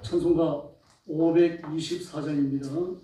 찬송가 524장입니다.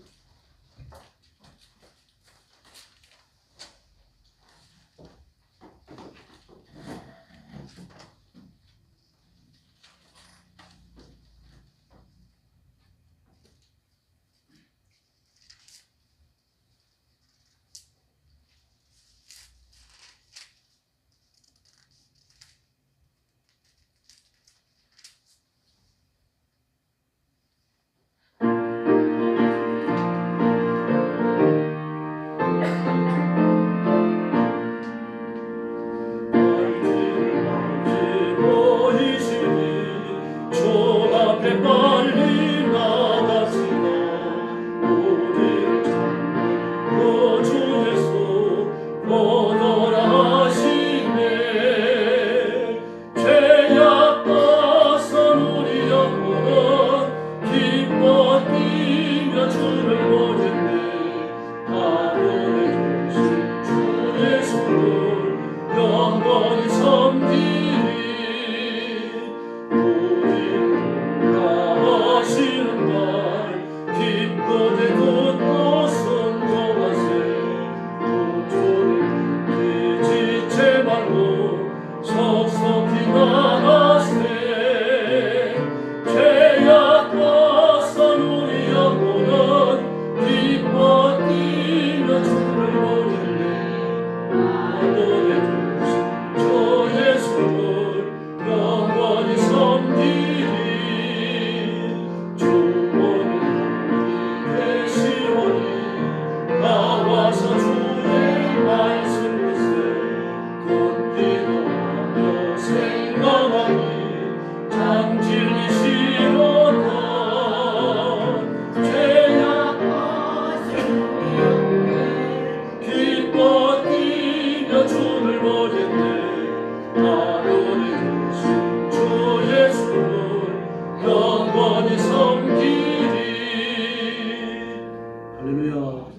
할렐루야.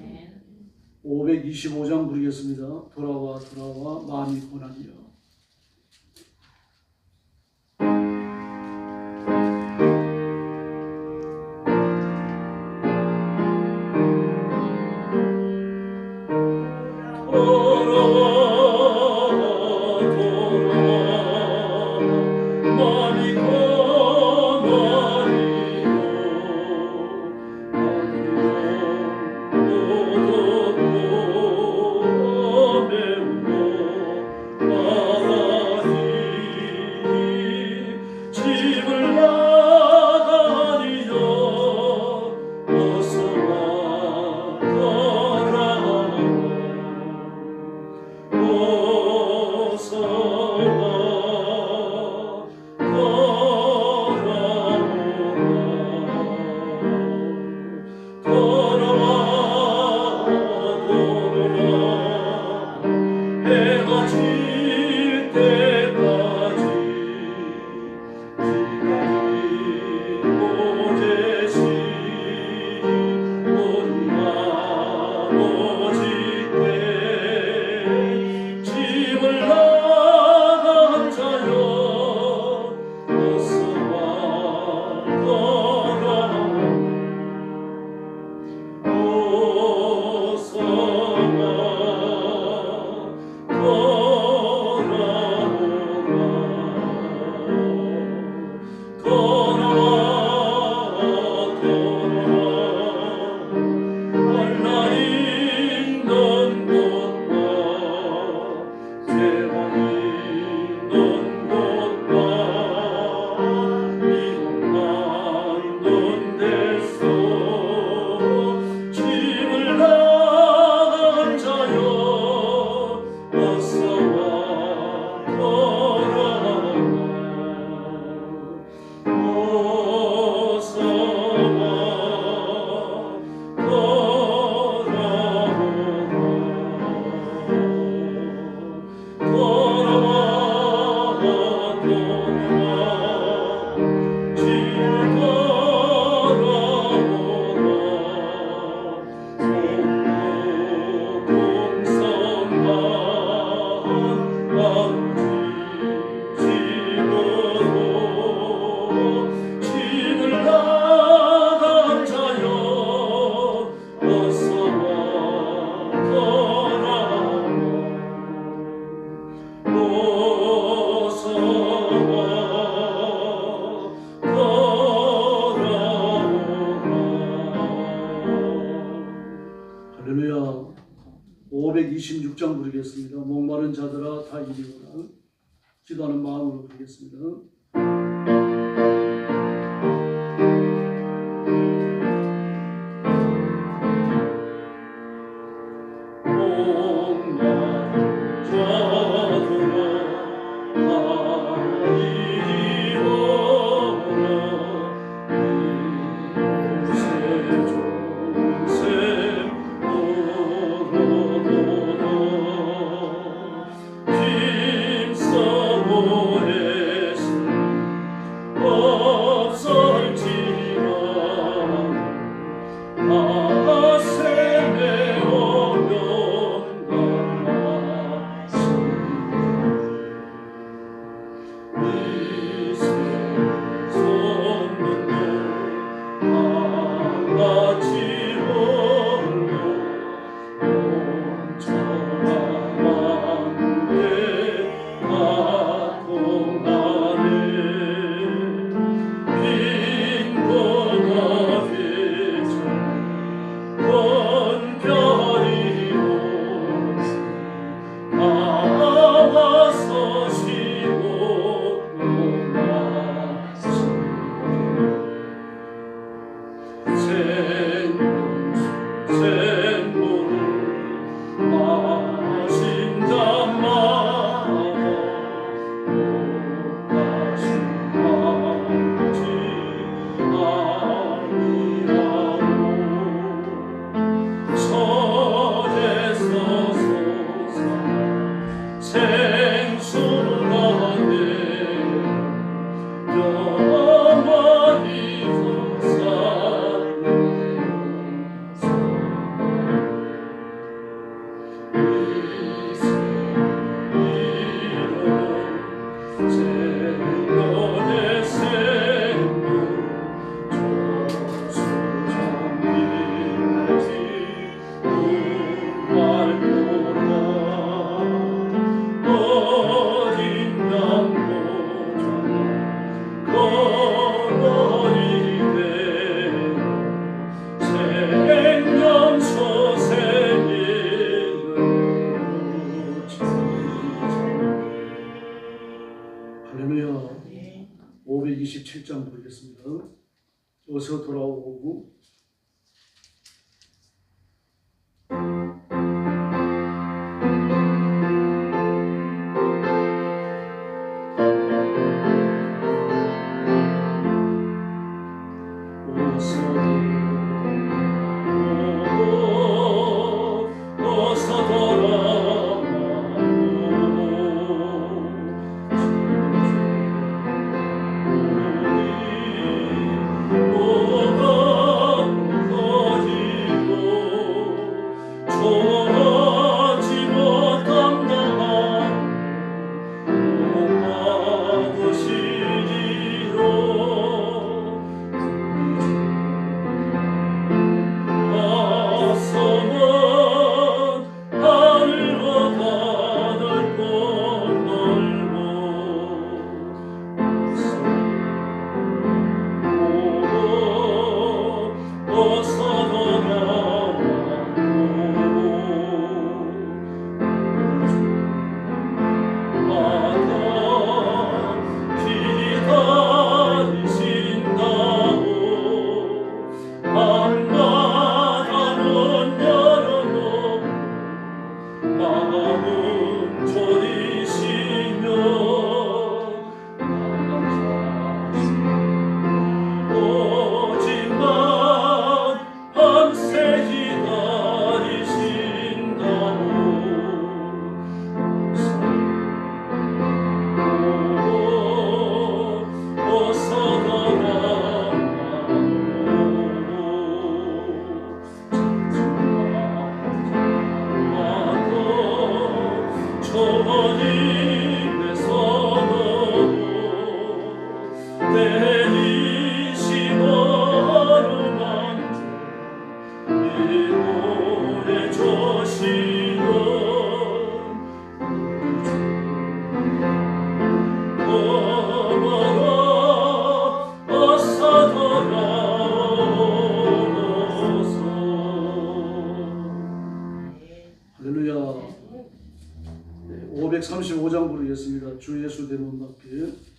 525장 부르겠습니다. 돌아와 돌아와 마음이 고난이여. 오라 다 이리 오라. 기도하는 마음으로 부르겠습니다. 할렐루야. 527장 보겠습니다. 어서 돌아오고 Oh 35장 부르겠습니다. 주 예수 대문 받기.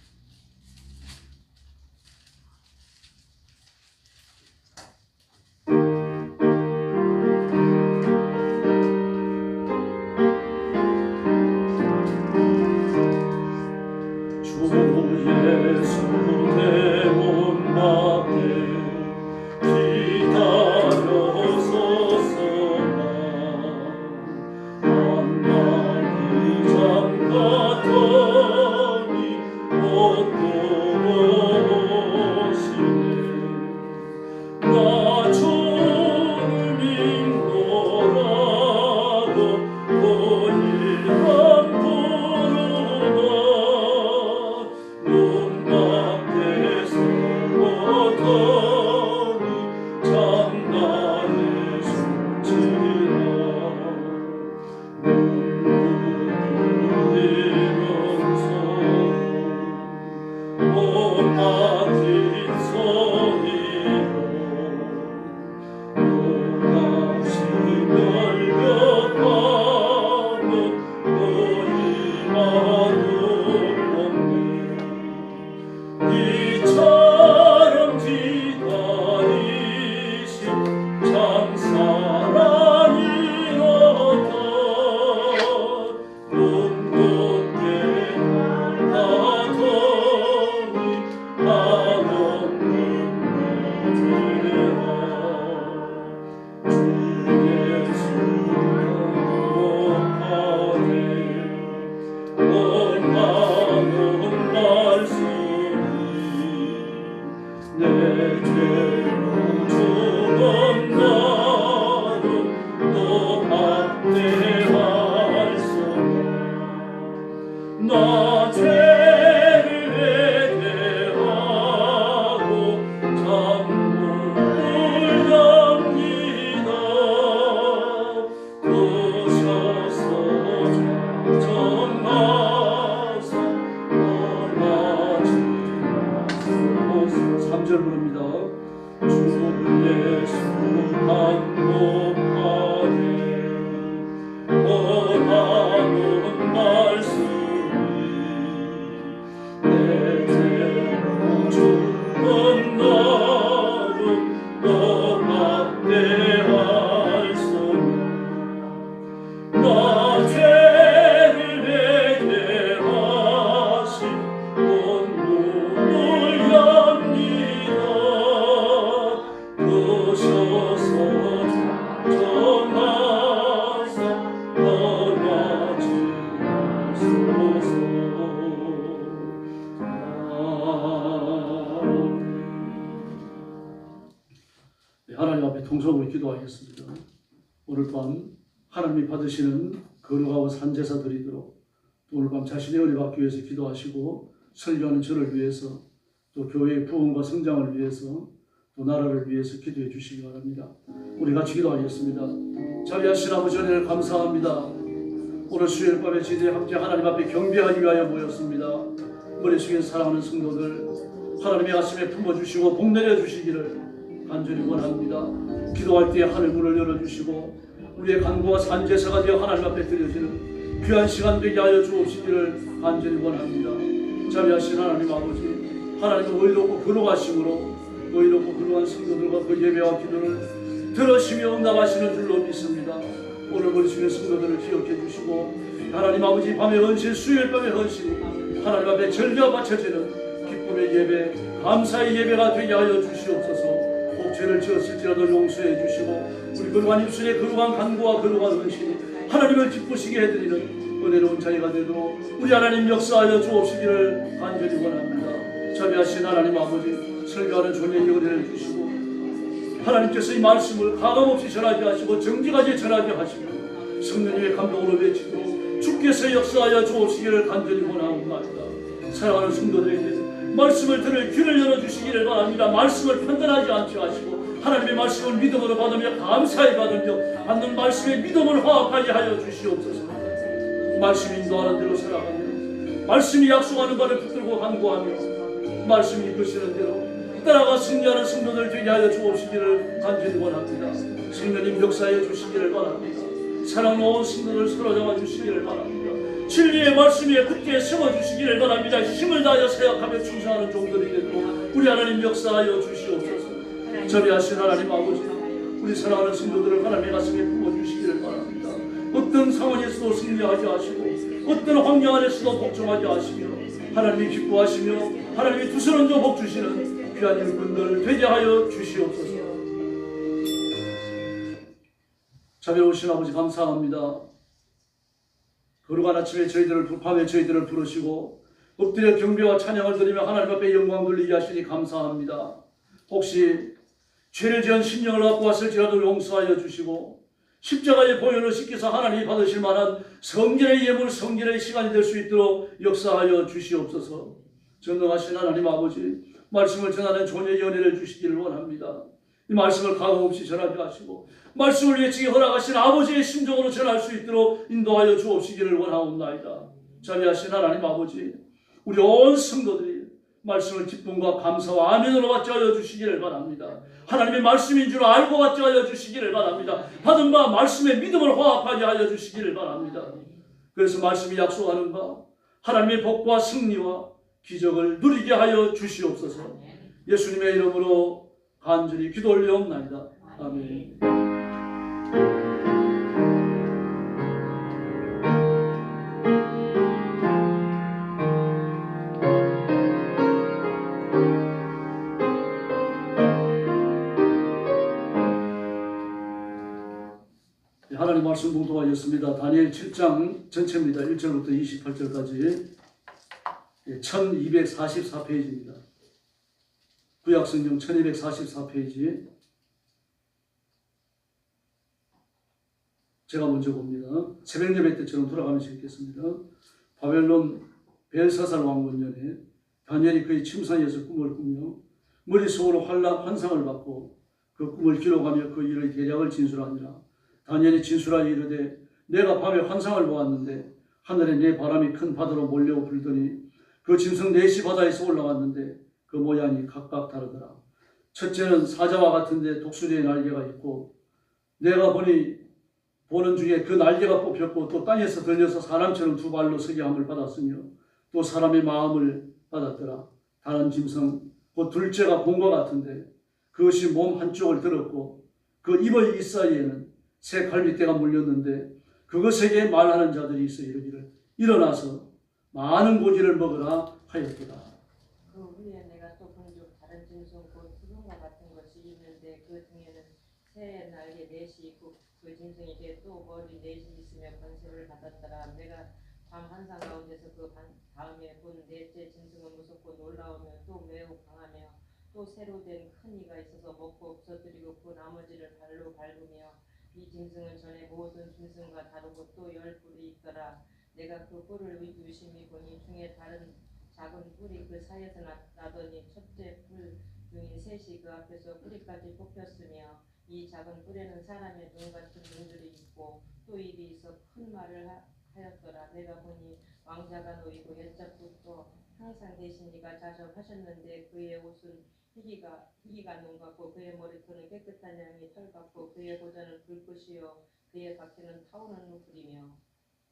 하나님 앞에 통성으로 기도하겠습니다. 오늘 밤 하나님이 받으시는 거룩하고 산제사 드리도록 또 오늘 밤 자신의 은혜 받기 위해서 기도하시고 설교하는 저를 위해서 또 교회의 부흥과 성장을 위해서 또 나라를 위해서 기도해 주시기 바랍니다. 우리 같이 기도하겠습니다. 자비하신 아버지 은혜를 감사합니다. 오늘 수요일 밤에 저희들이 함께 하나님 앞에 경배하기 위하여 모였습니다. 머리 숙인 사랑하는 성도들 하나님의 가슴에 품어주시고 복 내려주시기를 간절히 원합니다. 기도할 때 하늘 문을 열어주시고 우리의 간구와 산제사가 되어 하나님 앞에 드려지는 귀한 시간 되게 하여 주옵시기를 간절히 원합니다. 자비하신 하나님 아버지, 하나님의 의롭고 거룩하심으로 의롭고 거룩한 성도들과 그 예배와 기도를 들으시며 응답하시는 줄로 믿습니다. 오늘 머리숙인 성도들을 기억해 주시고 하나님 아버지 밤의 헌신, 수요일 밤의 헌신 하나님 앞에 절려 바쳐지는 기쁨의 예배, 감사의 예배가 되게 하여 주시옵소서. 죄를 지었을지라도 용서해 주시고 우리 거룩한 입술의 거룩한 간구와 거룩한 헌신이 하나님을 기쁘시게 해드리는 은혜로운 자리가 되도록 우리 하나님 역사하여 주옵시기를 간절히 원합니다. 자비하신 하나님 아버지, 설교하는 존의 은혜를 주시고 하나님께서 이 말씀을 가감없이 전하게 하시고 정직하게 전하게 하시고 성령님의 감동으로 외치고 주께서 역사하여 주옵시기를 간절히 원합니다. 사랑하는 성도들에게 말씀을 들을 귀를 열어주시기를 바랍니다. 말씀을 판단하지 않게 하시고 하나님의 말씀을 믿음으로 받으며 감사히 받으며 받는 말씀에 믿음을 화합하게 하여 주시옵소서. 말씀이 인도하는 대로 살아가며 말씀이 약속하는 바를 붙들고 간구하며 말씀이 이끄시는 대로 따라가 승리하는 성도들 되게 하여 주옵시기를 간절히 원합니다. 성령님 역사해 주시기를 바랍니다. 사랑로운 성도들 사로잡아 주시기를 바랍니다. 진리의 말씀 위에 굳게 세워주시기를 바랍니다. 힘을 다하여 사역하며 충성하는 종들이 되도록 우리 하나님 역사하여 주시옵소서. 자비하신 하나님 아버지, 우리 사랑하는 성도들을 하나님의 가슴에 품어주시기를 바랍니다. 어떤 상황에서도 승리하게 하시고 어떤 환경 안에서도 복종하게 하시며 하나님이 기뻐하시며 하나님이 두 손 얹어 복 주시는 귀한 일꾼들 되게 하여 주시옵소서. 자비로우신 아버지 감사합니다. 거룩한 아침에 밤에 저희들을 부르시고 엎드려 경배와 찬양을 드리며 하나님 앞에 영광 돌리게 하시니 감사합니다. 혹시 죄를 지은 심령을 갖고 왔을지라도 용서하여 주시고 십자가의 보혈로 씻기사 하나님이 받으실 만한 성전의 예물, 성전의 시간이 될 수 있도록 역사하여 주시옵소서. 전능하신 하나님 아버지, 말씀을 전하는 존재의 연혜를 주시기를 원합니다. 이 말씀을 가감없이 전하게 하시고 말씀을 외치게 허락하신 아버지의 심정으로 전할 수 있도록 인도하여 주옵시기를 원하옵나이다. 자비하신 하나님 아버지, 우리 온 성도들이 말씀을 기쁨과 감사와 아멘으로 받지 하여 주시기를 바랍니다. 하나님의 말씀인 줄 알고 받지 하여 주시기를 바랍니다. 받은 바 말씀의 믿음을 화합하게 하여 주시기를 바랍니다. 그래서 말씀이 약속하는 바 하나님의 복과 승리와 기적을 누리게 하여 주시옵소서. 예수님의 이름으로 간절히 기도 올리옵나이다. 아멘. 하나님 말씀 봉독하겠습니다. 다니엘 7장 전체입니다. 1절부터 28절까지 1244페이지입니다. 구약성경 1244페이지. 제가 먼저 봅니다. 새벽 예배 때처럼 돌아가면서 읽겠습니다. 바벨론 벨사살 왕군년에 다니엘이 그의 침상에서 꿈을 꾸며 머릿속으로 환상을 받고 그 꿈을 기록하며 그 일의 대략을 진술하니라. 다니엘이 진술하여 이르되 내가 밤에 환상을 보았는데 하늘에 네 바람이 큰 바다로 몰려 불더니 그 짐승 넷이 바다에서 올라왔는데 그 모양이 각각 다르더라. 첫째는 사자와 같은데 독수리의 날개가 있고 내가 보는 중에 그 날개가 뽑혔고 또 땅에서 들려서 사람처럼 두 발로 서게 함을 받았으며 또 사람의 마음을 받았더라. 다른 짐승 곧 둘째가 곰과 같은데 그것이 몸 한쪽을 들었고 그 입의 이사이에는 새 갈빗대가 물렸는데 그것에게 말하는 자들이 있어 이르기를 일어나서 많은 고기를 먹으라 하였더라. 그 후에 내가 또 본 적 다른 짐승 곧 푸른과 같은 것이 있는데 그 등에는 새 날개 넷이 있고 그 짐승에게 또 머리 넷이 있으며 권세를 받았더라. 내가 밤 환상 가운데서 그 다음에 본 넷째 짐승은 무섭고 놀라우며 또 매우 강하며 또 새로 된 큰 이가 있어서 먹고 없어뜨리고 그 나머지를 발로 밟으며 이 짐승은 전에 모든 짐승과 다르고 또 10뿔이 있더라. 내가 그 뿔을 유심히 보니 중에 다른 작은 뿔이 그 사이에서 나더니 첫째 뿔 중인 셋이 그 앞에서 뿌리까지 뽑혔으며 이 작은 뿔에는 사람의 눈 같은 눈들이 있고 또 입이 있어 큰 말을 하였더라. 내가 보니 왕자가 놓이고 옛적부터 항상 계신 이가 자적하셨는데 그의 옷은 희기가 눈 같고 그의 머리털은 깨끗한 양의 털 같고 그의 고자는 불꽃이요 그의 각기는 타오르는 불이며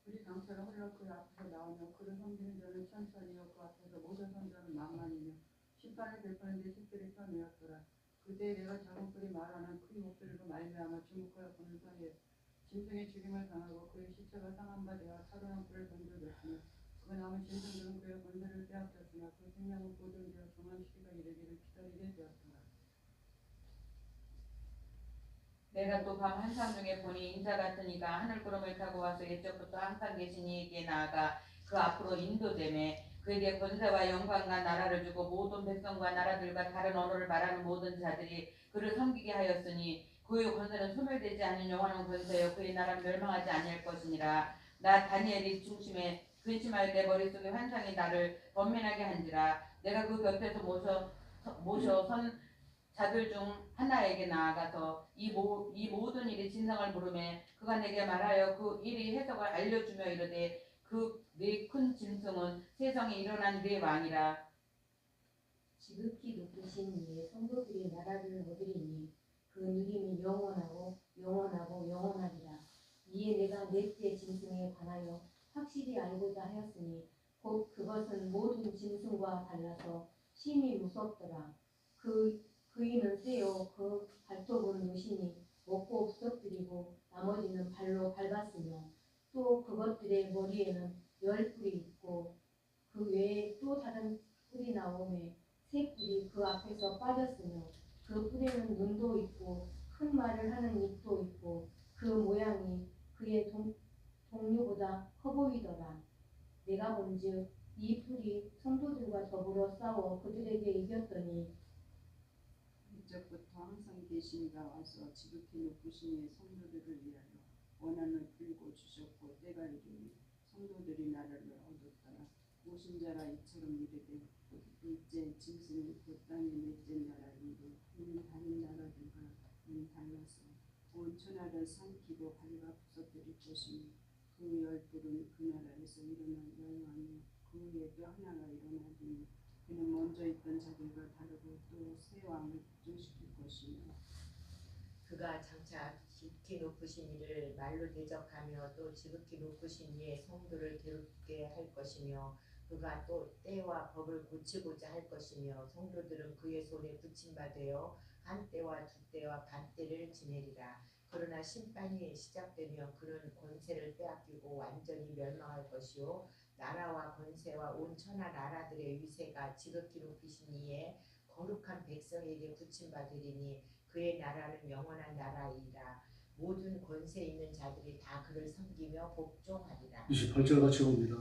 우리 강처럼 흘러 그 앞에서 나오며 그를 섬기는 자는 천천히요 그 앞에서 모든 선자는 만만이며 심판을 베푸는데 식들이 펴내었더라. 그때 내가 작은 뿔이 말하는 큰 목소리로 말미암아 주목하여 보는 사이에 짐승의 죽임을 당하고 그의 시체가 상한 바 되어 타도난 뿔을 던져졌으며 그 남은 짐승들은 그의 권세를 빼앗겼으나 그 생명은 보존되어 정한 시기가 이르기를 기다리게 되었더라. 내가 또 밤 환상 중에 보니 인자 같은 이가 하늘구름을 타고 와서 옛적부터 항상 계신 이에게 나아가 그 앞으로 인도되매 그에게 권세와 영광과 나라를 주고 모든 백성과 나라들과 다른 언어를 말하는 모든 자들이 그를 섬기게 하였으니 그의 권세는 소멸되지 않는 영원한 권세요 그의 나라는 멸망하지 아니할 것이니라. 나 다니엘이 중심에 근심하여 내 머릿속에 환상이 나를 번민하게 한지라. 내가 그 곁에서 모셔 선 자들 중 하나에게 나아가서 이 모든 일이 진상을 물으매 그가 내게 말하여 그 일이 해석을 알려주며 이르되 그 네 큰 짐승은 세상에 일어난 네 왕이라. 지극히 높으신 이의 성도들이 나라를 얻으리니 그 누림이 영원하고 영원하고 영원하리라. 이에 내가 넷째 짐승에 관하여 확실히 알고자 하였으니 곧 그것은 모든 짐승과 달라서 심히 무섭더라. 그이는 떼어 그 발톱은 무시니 먹고 부서뜨리고 나머지는 발로 밟았으며 또 그것들의 머리에는 10뿔이 있고 그 외에 또 다른 뿔이 나오매 새 뿔이 그 앞에서 빠졌으며 그 뿔에는 눈도 있고 큰 말을 하는 입도 있고 그 모양이 그의 동류보다 커 보이더라. 내가 본즉 이 뿔이 성도들과 더불어 싸워 그들에게 이겼더니 이적부터 항상 계시니가 와서 지극히 높으신 이의 성도들을 위하여 원한을 풀고 주셨고 때가 이르니 성도들이 나라를 얻었더라. 오신 자라 이처럼 이르되 일제 짐승이 그 땅에 맺은 나라인데 이는 다른 나라들과 달라서 온 천하를 삼키고 발가 부서뜨릴 것이니 그 열불은 그 나라에서 일어난 열왕이요 그 후에 또 하나가 일어나니 그는 먼저 있던 자들과 다르고 또 새 왕을 복종시킬 것이며 그가 장차 지극히 높으신 이를 말로 대적하며 또 지극히 높으신 이의 성도를 괴롭게 할 것이며 그가 또 때와 법을 고치고자 할 것이며 성도들은 그의 손에 붙임받되어 한 때와 두 때와 반 때를 지내리라. 그러나 심판이 시작되면 그는 권세를 빼앗기고 완전히 멸망할 것이요 나라와 권세와 온 천하 나라들의 위세가 지극히 높이신 이의 거룩한 백성에게 붙임받으리니 그의 나라는 영원한 나라이라. 모든 권세 있는 자들이 다 그를 섬기며 복종하리라. 28절 같이 봅니다.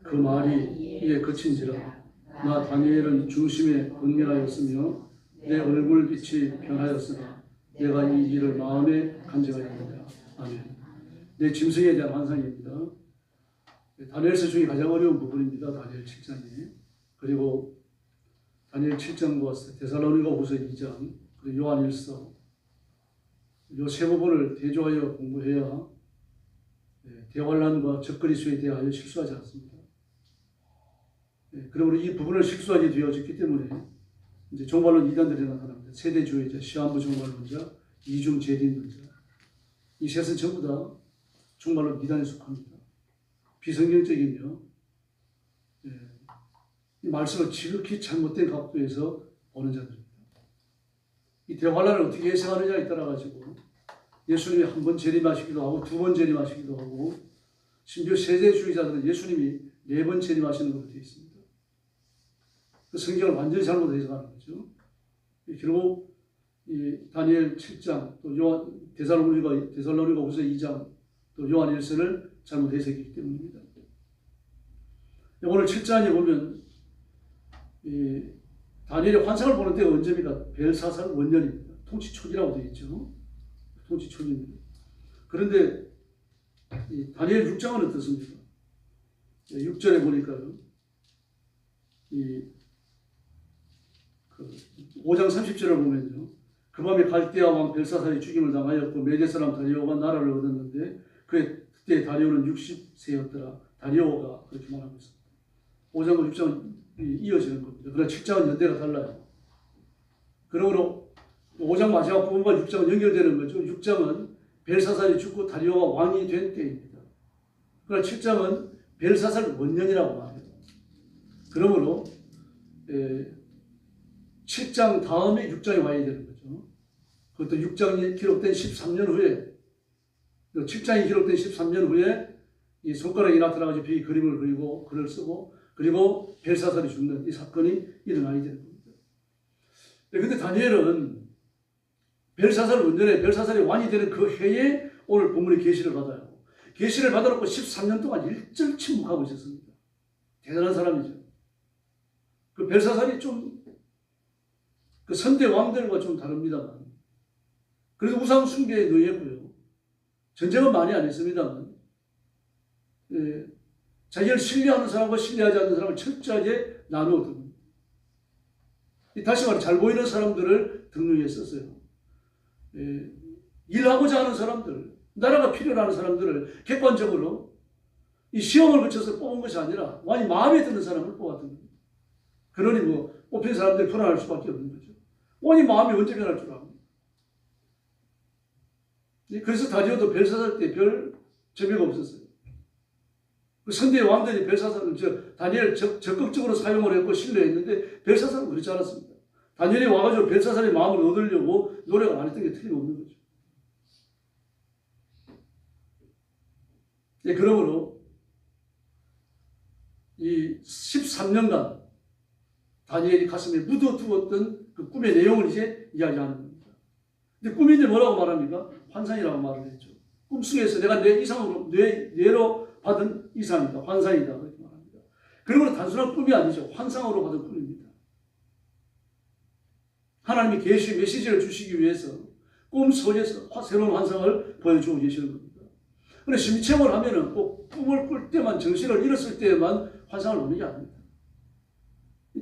그 말이 이에 그친지라 나 다니엘은 중심에 은밀하였으며 내 얼굴빛이 변하였으나 내가 이 일을 마음에 간직하였느니라. 아멘. 내 짐승에 대한 환상입니다. 다니엘서 중에 가장 어려운 부분입니다. 다니엘 7장이. 그리고 다니엘 7장과 데살로니가 후서 2장 그리고 요한 1서 이 세 부분을 대조하여 공부해야 대환란과 적그리스도에 대하여 실수하지 않습니다. 그러므로 이 부분을 실수하게 되어졌기 때문에 이제 종말론 이단들이 나타납니다. 세대주의자, 시한부 종말론자, 이중 재림론자. 이 셋은 전부 다 종말론 이단에 속합니다. 비성경적이며 이 말씀을 지극히 잘못된 각도에서 보는 자들입니다. 이 대환란을 어떻게 해석하느냐에 따라 가지고 예수님이 한 번 재림하시기도 하고 두 번 재림하시기도 하고 심지어 세대주의자들은 예수님이 4번 재림하시는 것으로 되어 있습니다. 그 성경을 완전히 잘못 해석하는 거죠. 결국 이 다니엘 7장 또 요한 데살로니가 후서 2장 또 요한 1서를 잘못 해석했기 때문입니다. 오늘 7장에 보면 이 다니엘의 환상을 보는 때가 언제입니까? 벨사살 원년입니다. 통치 초기라고 되어 있죠. 통치 초기입니다. 그런데 이 다니엘 6장은 어떻습니까? 6절에 보니까요. 이 5장 30절을 보면요. 그 밤에 갈대아 왕 벨사살이 죽임을 당하였고 메대 사람 다리오가 나라를 얻었는데 그때 다리오는 60세였더라. 다리오가 그렇게 말하고 있습니다. 5장과 6장은 이어지는 겁니다. 그러나 7장은 연대가 달라요. 그러므로 5장 마지막 부분과 6장은 연결되는 거죠. 6장은 벨사살이 죽고 다리오가 왕이 된 때입니다. 그러나 7장은 벨사살 원년이라고 말해요. 그러므로 7장 다음에 6장이 와야 되는 거죠. 그것도 6장이 기록된 13년 후에 7장이 기록된 13년 후에 이 손가락이 나타나가지고 벽에 그림을 그리고 글을 쓰고 그리고 벨사살이 죽는 이 사건이 일어나야 되는 겁니다. 그런데 다니엘은 벨사살 원년에 벨사살이 왕이 되는 그 해에 오늘 본문의 계시를 받아요. 계시를 받아놓고 13년 동안 일절 침묵하고 있었습니다. 대단한 사람이죠. 그 벨사살이 좀 그 선대 왕들과 좀 다릅니다만 그래도 우상 숭배에 노예고요. 전쟁은 많이 안 했습니다만 자기를 신뢰하는 사람과 신뢰하지 않는 사람을 철저하게 나누었던 다시 말해 잘 보이는 사람들을 등용해 썼어요. 일하고자 하는 사람들, 나라가 필요로 하는 사람들을 객관적으로 이 시험을 거쳐서 뽑은 것이 아니라 완전히 마음에 드는 사람을 뽑았던 겁니다. 그러니 뭐 뽑힌 사람들이 불안할 수밖에 없는 거죠. 완전히 마음이 언제 변할 줄 압니다. 그래서 다리오도 벨사살 때 별 재미가 없었어요. 그 선대의 왕들이 벨사살을 다니엘 적극적으로 사용을 했고 신뢰했는데 벨사살은 그렇지 않았습니다. 다니엘이 와가지고 벨사살의 마음을 얻으려고 노력을 안 했던 게 틀림없는 거죠. 예, 그러므로 이 13년간 다니엘이 가슴에 묻어두었던 그 꿈의 내용을 이제 이야기하는 겁니다. 근데 꿈인데 뭐라고 말합니까? 환상이라고 말을 했죠. 꿈속에서 내가 내 이상으로 뇌로 받은 이상이다, 환상이다 그렇게 말합니다. 그러므로 단순한 꿈이 아니죠. 환상으로 받은 꿈입니다. 하나님이 계시 메시지를 주시기 위해서 꿈 속에서 새로운 환상을 보여주고 계시는 겁니다. 그런데 심리체험을 하면은 꼭 꿈을 꿀 때만, 정신을 잃었을 때만 환상을 보는 게 아닙니다.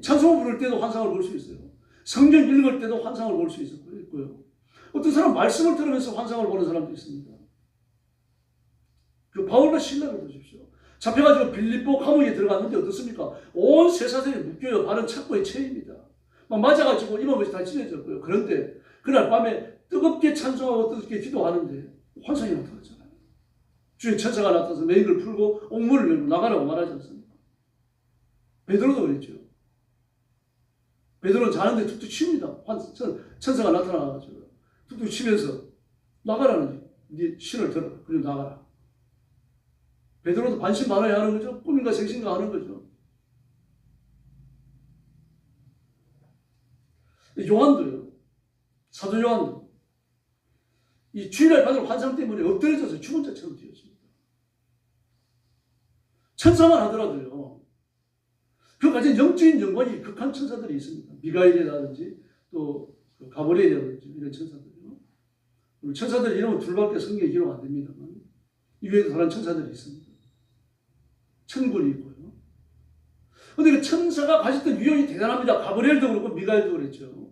찬송을 부를 때도 환상을 볼 수 있어요. 성경 읽을 때도 환상을 볼 수 있고요. 어떤 사람 말씀을 들으면서 환상을 보는 사람도 있습니다. 그 바울과 실라를 보십시오. 잡혀가지고 빌립보 감옥에 들어갔는데 어떻습니까? 온 쇠사슬이 묶여요. 발은 착고에 채입니다. 막 맞아가지고 이마것이 다 찢어졌고요. 그런데 그날 밤에 뜨겁게 찬송하고 뜨겁게 기도하는데 환상이 나타났잖아요. 주의 천사가 나타나서 메이크를 풀고 옥문을 열고 나가라고 말하지 않습니까? 베드로도 그랬죠. 베드로는 자는데 툭툭 칩니다. 천사가 나타나가지고 툭툭 치면서 나가라는 네 신을 들어라. 그리고 나가라. 베드로도 반신반의해야 하는 거죠. 꿈인가 생신가 하는 거죠. 요한도요. 사도 요한도 이 주일날 받은 환상 때문에 엎드려져서 죽은 자처럼 되었습니다. 천사만 하더라도요. 그 가진 영적인 영광이 극한 천사들이 있습니다. 미가엘이라든지 또 가브리엘이라든지 이런 천사들이요. 천사들 이름은 둘밖에 성경에 기록 안 됩니다만 이 외에도 다른 천사들이 있습니다. 천군이 있고요. 그런데 그 천사가 가졌던 위력이 대단합니다. 가브리엘도 그렇고 미가엘도 그랬죠.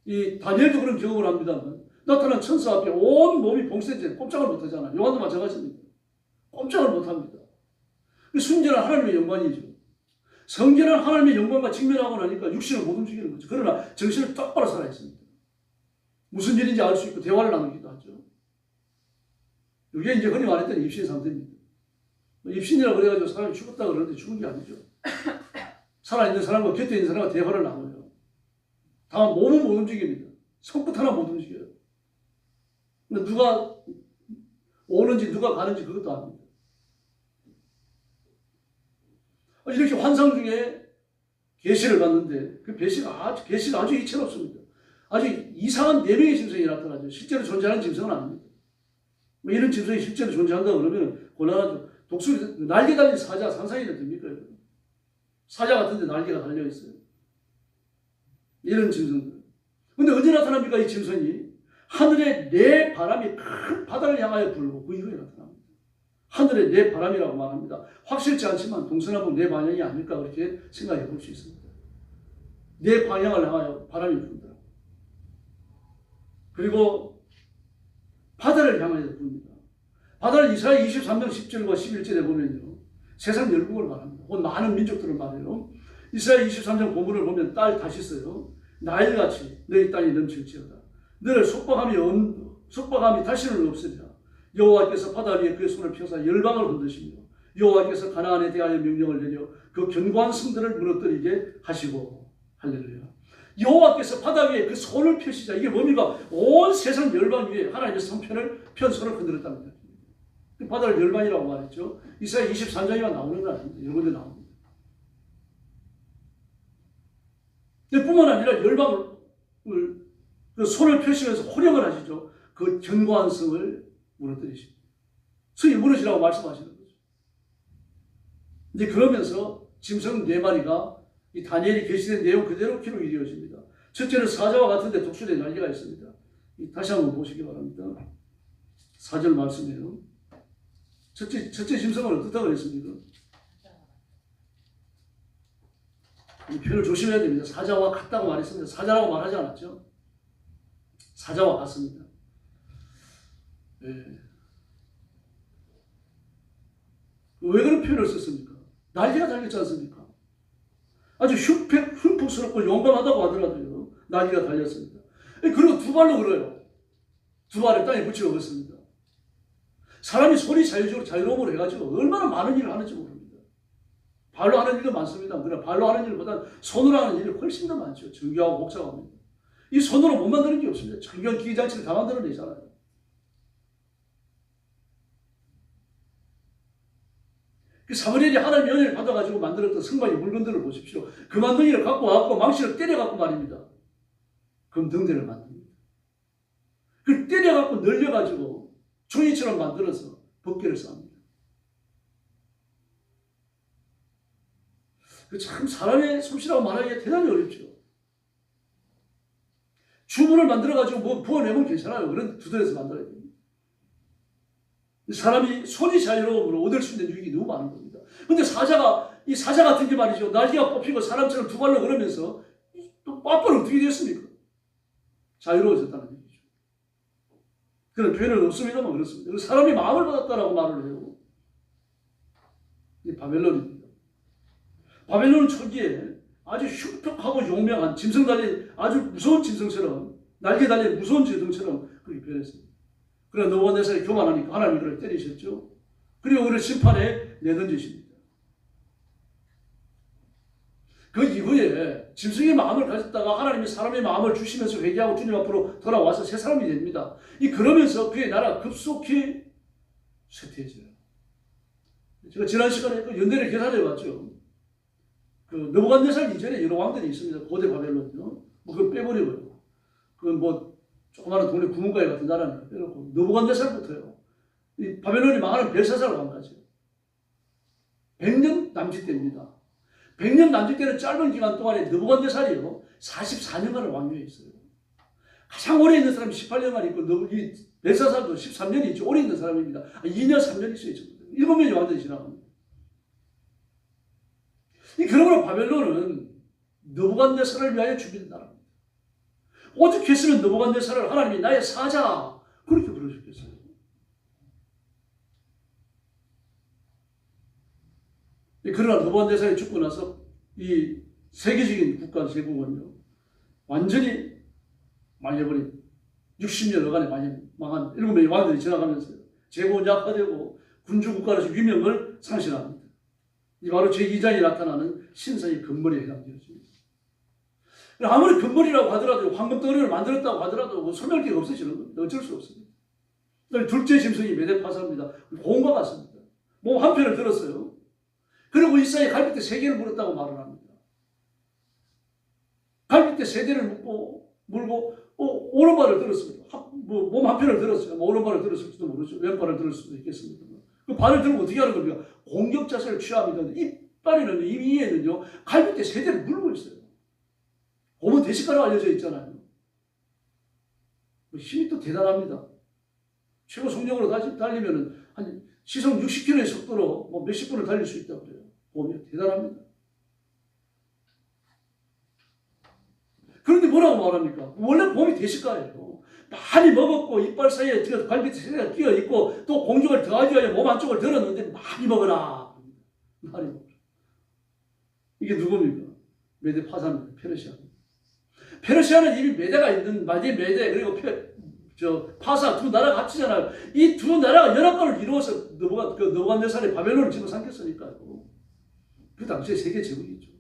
이 다니엘도 그런 경험을 합니다만 나타난 천사 앞에 온 몸이 봉쇄돼 꼼짝을 못하잖아요. 요한도 마찬가지입니다. 꼼짝을 못합니다. 순전한 하나님의 영광이죠. 성전한 하나님의 영광과 직면하고 나니까 육신을 못 움직이는 거죠. 그러나 정신을 똑바로 살아있습니다. 무슨 일인지 알 수 있고 대화를 나누기도 하죠. 이게 이제 흔히 말했던 입신 상태입니다. 입신이라고 그래가지고 사람이 죽었다 그러는데 죽은 게 아니죠. 살아있는 사람과 곁에 있는 사람과 대화를 나눠요. 다만 몸은 못 움직입니다. 손끝 하나 못 움직여요. 근데 누가 오는지 누가 가는지 그것도 압니다. 이렇게 환상 중에 계시를 봤는데 그 계시가 아주 이채롭습니다. 아주 이상한 4명의 짐승이 나타나죠. 실제로 존재하는 짐승은 아닙니다. 뭐 이런 짐승이 실제로 존재한다 그러면 곤란하죠. 독수리 날개 달린 사자 상상이 됩니까? 사자 같은데 날개가 달려 있어요. 이런 짐승들. 근데 언제 나타납니까? 이 짐승이 하늘에 내 바람이 큰 바다를 향하여 불고 그 이후에 나타납니다. 하늘에 내 바람이라고 말합니다. 확실치 않지만 동서남북 내 방향이 아닐까 그렇게 생각해 볼 수 있습니다. 내 방향을 향하여 바람이 분다. 그리고 바다를 향하여 붑니다. 바다를 이사야 23장 10절과 11절에 보면요. 세상 열국을 말합니다. 혹은 많은 민족들을 말해요. 이사야 23장 본문을 보면 딸 다시 써요. 나일같이 너희 땅이 넘칠지어다. 너를 속박함이 다시는 없으리라. 여호와께서 바다 위에 그의 손을 펴사 열방을 흔드시며 여호와께서 가나안에 대하여 명령을 내려 그 견고한 성들을 무너뜨리게 하시고 할렐루야. 여호와께서 바다 위에 그 손을 펴시자. 이게 뭡니까? 온 세상 열방 위에 하나님의 손편을 편 손을 흔들었다는 거죠. 바다를 열방이라고 말했죠. 이사야 23장에만 나오는 건 아닙니다. 여러 군데 나옵니다. 뿐만 아니라 열방을 그 손을 펴시면서 호령을 하시죠. 그 견고한 성을 무너뜨리십니다. 성이 무너지라고 말씀하시는 거죠. 이제 그러면서 짐승 4마리가 이 다니엘이 계시된 내용 그대로 기록이 이루어집니다. 첫째는 사자와 같은데 독수리의 날개가 있습니다. 다시 한번 보시기 바랍니다. 4절 말씀이에요. 첫째 짐승은 어떻다고 그랬습니까? 이 표현을 조심해야 됩니다. 사자와 같다고 말했습니다. 사자라고 말하지 않았죠? 사자와 같습니다. 네. 왜 그런 표현을 썼습니까? 날개가 달렸지 않습니까? 아주 흉폭스럽고 용감하다고 하더라도요. 날개가 달렸습니다. 그리고 2발로 걸어요. 2발을 땅에 붙이고 걷습니다. 사람이 손이 자유로움으로 해가지고 얼마나 많은 일을 하는지 모릅니다. 발로 하는 일도 많습니다. 그러나 발로 하는 일보다 손으로 하는 일이 훨씬 더 많죠. 정교하고 복잡합니다. 이 손으로 못 만드는 게 없습니다. 정교한 기기장치를 다 만들어내잖아요. 그 사무엘이 하나님의 은혜를 받아가지고 만들었던 성막의 물건들을 보십시오. 그 만덩이를 갖고 와갖고 망치를 때려갖고 말입니다. 금등대를 만듭니다. 그걸 때려갖고 늘려가지고 종이처럼 만들어서 법궤를 쌉니다. 참 사람의 솜씨라고 말하기가 대단히 어렵죠. 주문을 만들어가지고 뭐 부어내면 괜찮아요. 그런 두들에서 만들어야 됩니다. 사람이 손이 자유로움으로 얻을 수 있는 유익이 너무 많은 겁니다. 근데 이 사자 같은 게 말이죠. 날개가 뽑히고 사람처럼 두 발로 걸으면서 또 빠빠는 어떻게 됐습니까? 자유로워졌다는 얘기죠. 그런 표현은 없습니다만 그렇습니다. 사람이 마음을 받았다라고 말을 해요. 이 바벨론입니다. 바벨론 초기에 아주 흉폭하고 용맹한 짐승 달린 아주 무서운 짐승처럼 날개 달린 무서운 짐승처럼 그렇게 변했습니다. 그러나 느부갓네살이 교만하니까 하나님이 그를 때리셨죠. 그리고 그를 심판에 내던지십니다. 그 이후에 짐승의 마음을 가졌다가 하나님이 사람의 마음을 주시면서 회개하고 주님 앞으로 돌아와서 새 사람이 됩니다. 그러면서 그의 나라가 급속히 쇠퇴해져요. 제가 지난 시간에 그 연대를 계산해 봤죠. 그 느부갓네살 이전에 여러 왕들이 있습니다. 고대 바벨론요. 뭐 그거 빼버리고요. 그건 뭐 조그마한 동네 구문가에 같은 나라니까 빼놓고 느부갓네살부터요. 이 바벨론이 망하는 벨사살 왕까지 100년 남짓 때입니다. 100년 남짓 때는 짧은 기간 동안에 느부갓네살이요 44년간을 왕위에 있어요. 가장 오래 있는 사람이 18년간 있고 이 벨사살도 13년이 있죠. 오래 있는 사람입니다. 2년 3년 있어요. 7명이 왕들이 지나갑니다. 그러므로 바벨론은 느부갓네살을 위하여 준비된 나라입니다. 어떻게 했으면 느부갓네살을 하나님이 나의 사자 그렇게 부르셨겠어요? 그러나 느부갓네살이 죽고 나서 이 세계적인 국가 제국은요 완전히 망해버린 60년여간에 망한 7명의 왕들이 지나가면서 제국은 약화되고 군주국가로서 위명을 상실합니다. 이 바로 제2장에 나타나는 신사의 금머리에 해당되어집니다. 아무리 금머리라고 하더라도 황금덩어리를 만들었다고 하더라도 소멸할 게 없어지는 겁니다. 어쩔 수 없습니다. 둘째 짐승이 메데파사입니다. 고음과 같습니다. 몸 한편을 들었어요. 그리고 이사야 갈빗대 3개를 물었다고 말을 합니다. 갈빗대 3개를 물고 오른발을 들었습니다. 몸 한편을 들었어요. 오른발을 들었을지도 모르죠. 왼발을 들을 수도 있겠습니다. 그 발을 들고 어떻게 하는 겁니까? 공격 자세를 취합니다. 이빨에는 이 위에는요 갈빗대 3개를 물고 있어요. 보면 대식가로 알려져 있잖아요. 힘이 또 대단합니다. 최고 속력으로 달리면은 한 시속 60km의 속도로 뭐 몇십 분을 달릴 수 있다고 그래요. 보면 대단합니다. 그런데 뭐라고 말합니까? 원래 봄이 대식가예요. 많이 먹었고 이빨 사이에 갈빗대 3개가 끼어 있고 또 공격을 더하기 위하여 몸 한쪽을 들었는데 많이 먹어라. 많이 먹어라. 이게 누굽니까? 메데파사입니다. 페르시아입니다. 페르시아는 이미 메대가 있는 메대 그리고 파사 두 나라가 합치잖아요. 이 두 나라가 연합권을 이루어서 느부갓네살의 바벨론을 집어삼켰으니까요. 그 당시에 세계 제국이죠.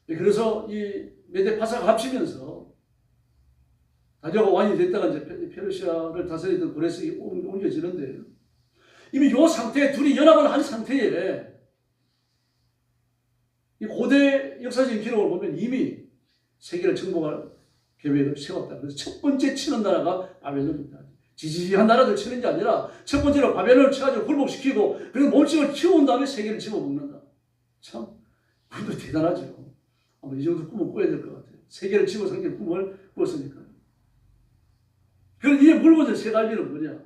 그래서 이 메대 파사가 합치면서 다리아가 왕이 됐다가 이제 페르시아를 다스리던 고레스에게 옮겨지는데 이미 이 상태에 둘이 연합을 한 상태에 이 고대 역사적인 기록을 보면 이미 세계를 정복할 계획을 세웠다. 그래서 첫 번째 치는 나라가 바벨론입니다. 지지지한 나라들 치는 게 아니라 첫 번째로 바벨론을 쳐가지고 굴복시키고 그리고 몸집을 키워온 다음에 세계를 집어먹는다. 참 그것도 대단하죠. 아마 이 정도 꿈을 꿔야 될 것 같아요. 세계를 집어삼킬 꿈을 꿨으니까요. 그럼 이에 물건의 세 가지는 뭐냐?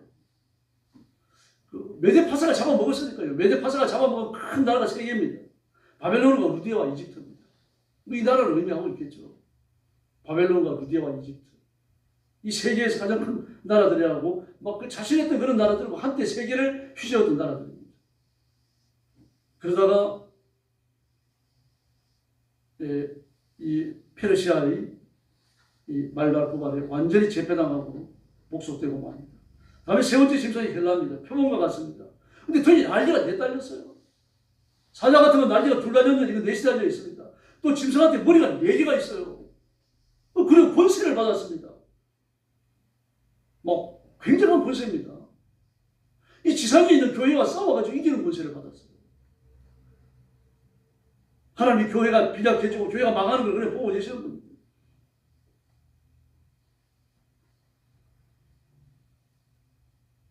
메데파사가 잡아먹었으니까요. 메데파사가 잡아먹은 큰 나라가 세 개입니다. 바벨론과 루디아와 이집트입니다. 이 나라를 의미하고 있겠죠. 바벨론과 루디아와 이집트. 이 세계에서 가장 큰 나라들이라고 막 자신했던 그런 나라들과 한때 세계를 휘저었던 나라들입니다. 그러다가 이 페르시아의 이 말갈포가 완전히 재패당하고 목속되고 맙니다. 다음에 세 번째 짐승이 헬라입니다. 표범과 같습니다. 근데 도대체 날개가 네 달렸어요. 사자 같은 건 날개가 둘 달렸는데 이거 넷이 달려 있습니다. 또 짐승한테 머리가 네 개가 있어요. 그리고 권세를 받았습니다. 뭐 굉장한 권세입니다. 이 지상에 있는 교회와 싸워가지고 이기는 권세를 받았어요. 하나님이 교회가 빈약해지고 교회가 망하는 걸 그냥 보고 계시는 겁니다.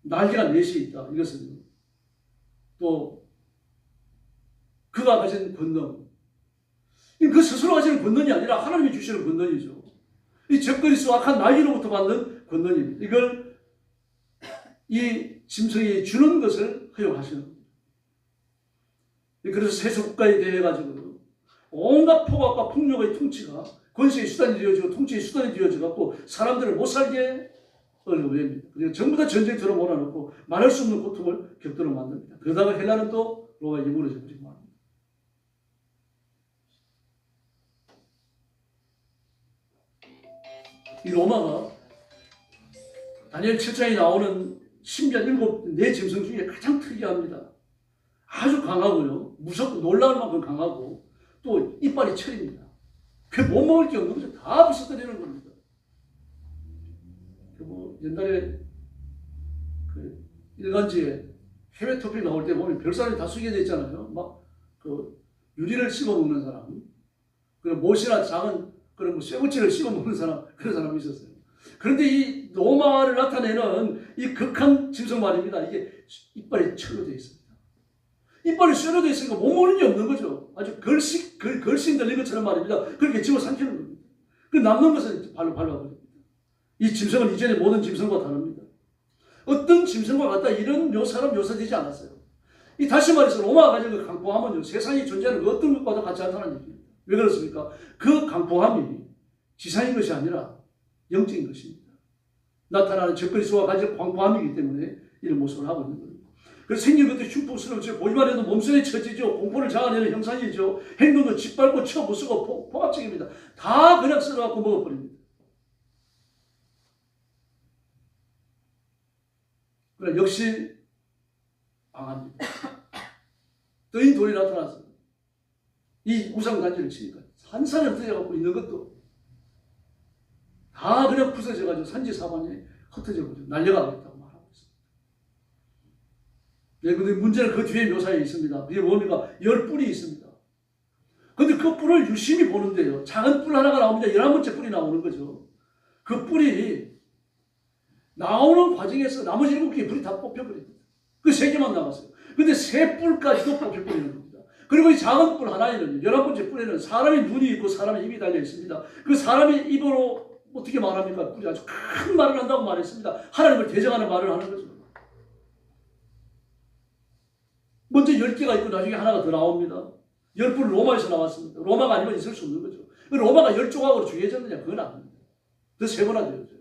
날개가 넷이 있다. 이것은 또 그가 가진 권능, 그 스스로 가지는 권능이 아니라 하나님이 주시는 권능이죠. 이 적그리스도 악한 나이로부터 받는 권능입니다. 이걸 이 짐승이 주는 것을 허용하시는 겁니다. 그래서 세속국가에 대해 가지고 온갖 폭악과 폭력의 통치가 권세의 수단이 되어지고 통치의 수단이 되어져갖고 사람들을 못 살게 어려워합니다. 그리고 전부 다 전쟁터로 몰아넣고 말할 수 없는 고통을 겪도록 만듭니다. 그러다가 헬라는 또 로마에 무너져 버리고 맙니다. 이 로마가 다니엘 7장에 나오는 신비한 7 짐승 중에 가장 특이합니다. 아주 강하고요. 무섭고 놀라울 만큼 강하고 또 이빨이 철입니다. 그 못 먹을 게 없는 거죠. 다 부숴뜨리는 겁니다. 뭐 옛날에 그 일간지에 해외 토픽 나올 때 보면 별사람이 다 숙여져 있잖아요. 막 그 유리를 씹어 먹는 사람, 그리고 못이나 작은 그런 뭐 쇠고치를 씹어 먹는 사람, 그런 사람이 있었어요. 그런데 이 로마를 나타내는 이 극한 짐승 말입니다. 이게 이빨이 철로 되어 있습니다. 이빨이 쇠로 되어 있으니까 못 먹는 게 없는 거죠. 아주 걸신 들린 것처럼 말입니다. 그렇게 집어삼키는 겁니다. 그 남는 것은 발로 밟아버립니다. 이 짐승은 이전의 모든 짐승과 다릅니다. 어떤 짐승과 같다 이런 묘사로 묘사되지 않았어요. 이 다시 말해서 로마가 가진 그 강포함은요, 세상에 존재하는 그 어떤 것과도 같지 않다는 얘기입니다. 왜 그렇습니까? 그 강포함이 지상인 것이 아니라 영적인 것입니다. 나타나는 적그리스도가 가진 강포함이기 때문에 이런 모습을 하고 있는 겁니다. 그래서 생긴 것도 흉폭스러워지고 보기만 해도 몸속에 처지죠. 공포를 자아내는 형상이죠. 행동도 짓밟고 쳐 부수고 폭압적입니다. 다 그냥 썰어갖고 먹어버립니다. 그러나 역시 망합니다. 떠인 돌이 나타나서 이 우상단지를 치니까 산산을 흩어져갖고 있는 것도 다 그냥 부서져가지고 산지사방에 흩어져버리고 날려가겠다고 말하고 있습니다. 네, 근데 문제는 그 뒤에 묘사에 있습니다. 그게 뭡니까? 10뿔이 있습니다. 근데 그 뿔을 유심히 보는데요, 작은 뿔 하나가 나옵니다. 11번째 뿔이 나오는 거죠. 그 뿔이 나오는 과정에서 나머지 7개의 뿔이 다 뽑혀버립니다. 그 3개만 남았어요. 근데 3뿔까지도 뽑혀버리는 겁니다. 그리고 이 작은 뿔 하나에는 11번째 뿔에는 사람의 눈이 있고 사람의 입이 달려 있습니다. 그 사람의 입으로 어떻게 말합니까? 뿔이 아주 큰 말을 한다고 말했습니다. 하나님을 대적하는 말을 하는 거죠. 먼저 10개가 있고 나중에 하나가 더 나옵니다. 10뿔은 로마에서 나왔습니다. 로마가 아니면 있을 수 없는 거죠. 로마가 10조각으로 중요해졌느냐? 그건 아닙니다. 더 세분화되어져요.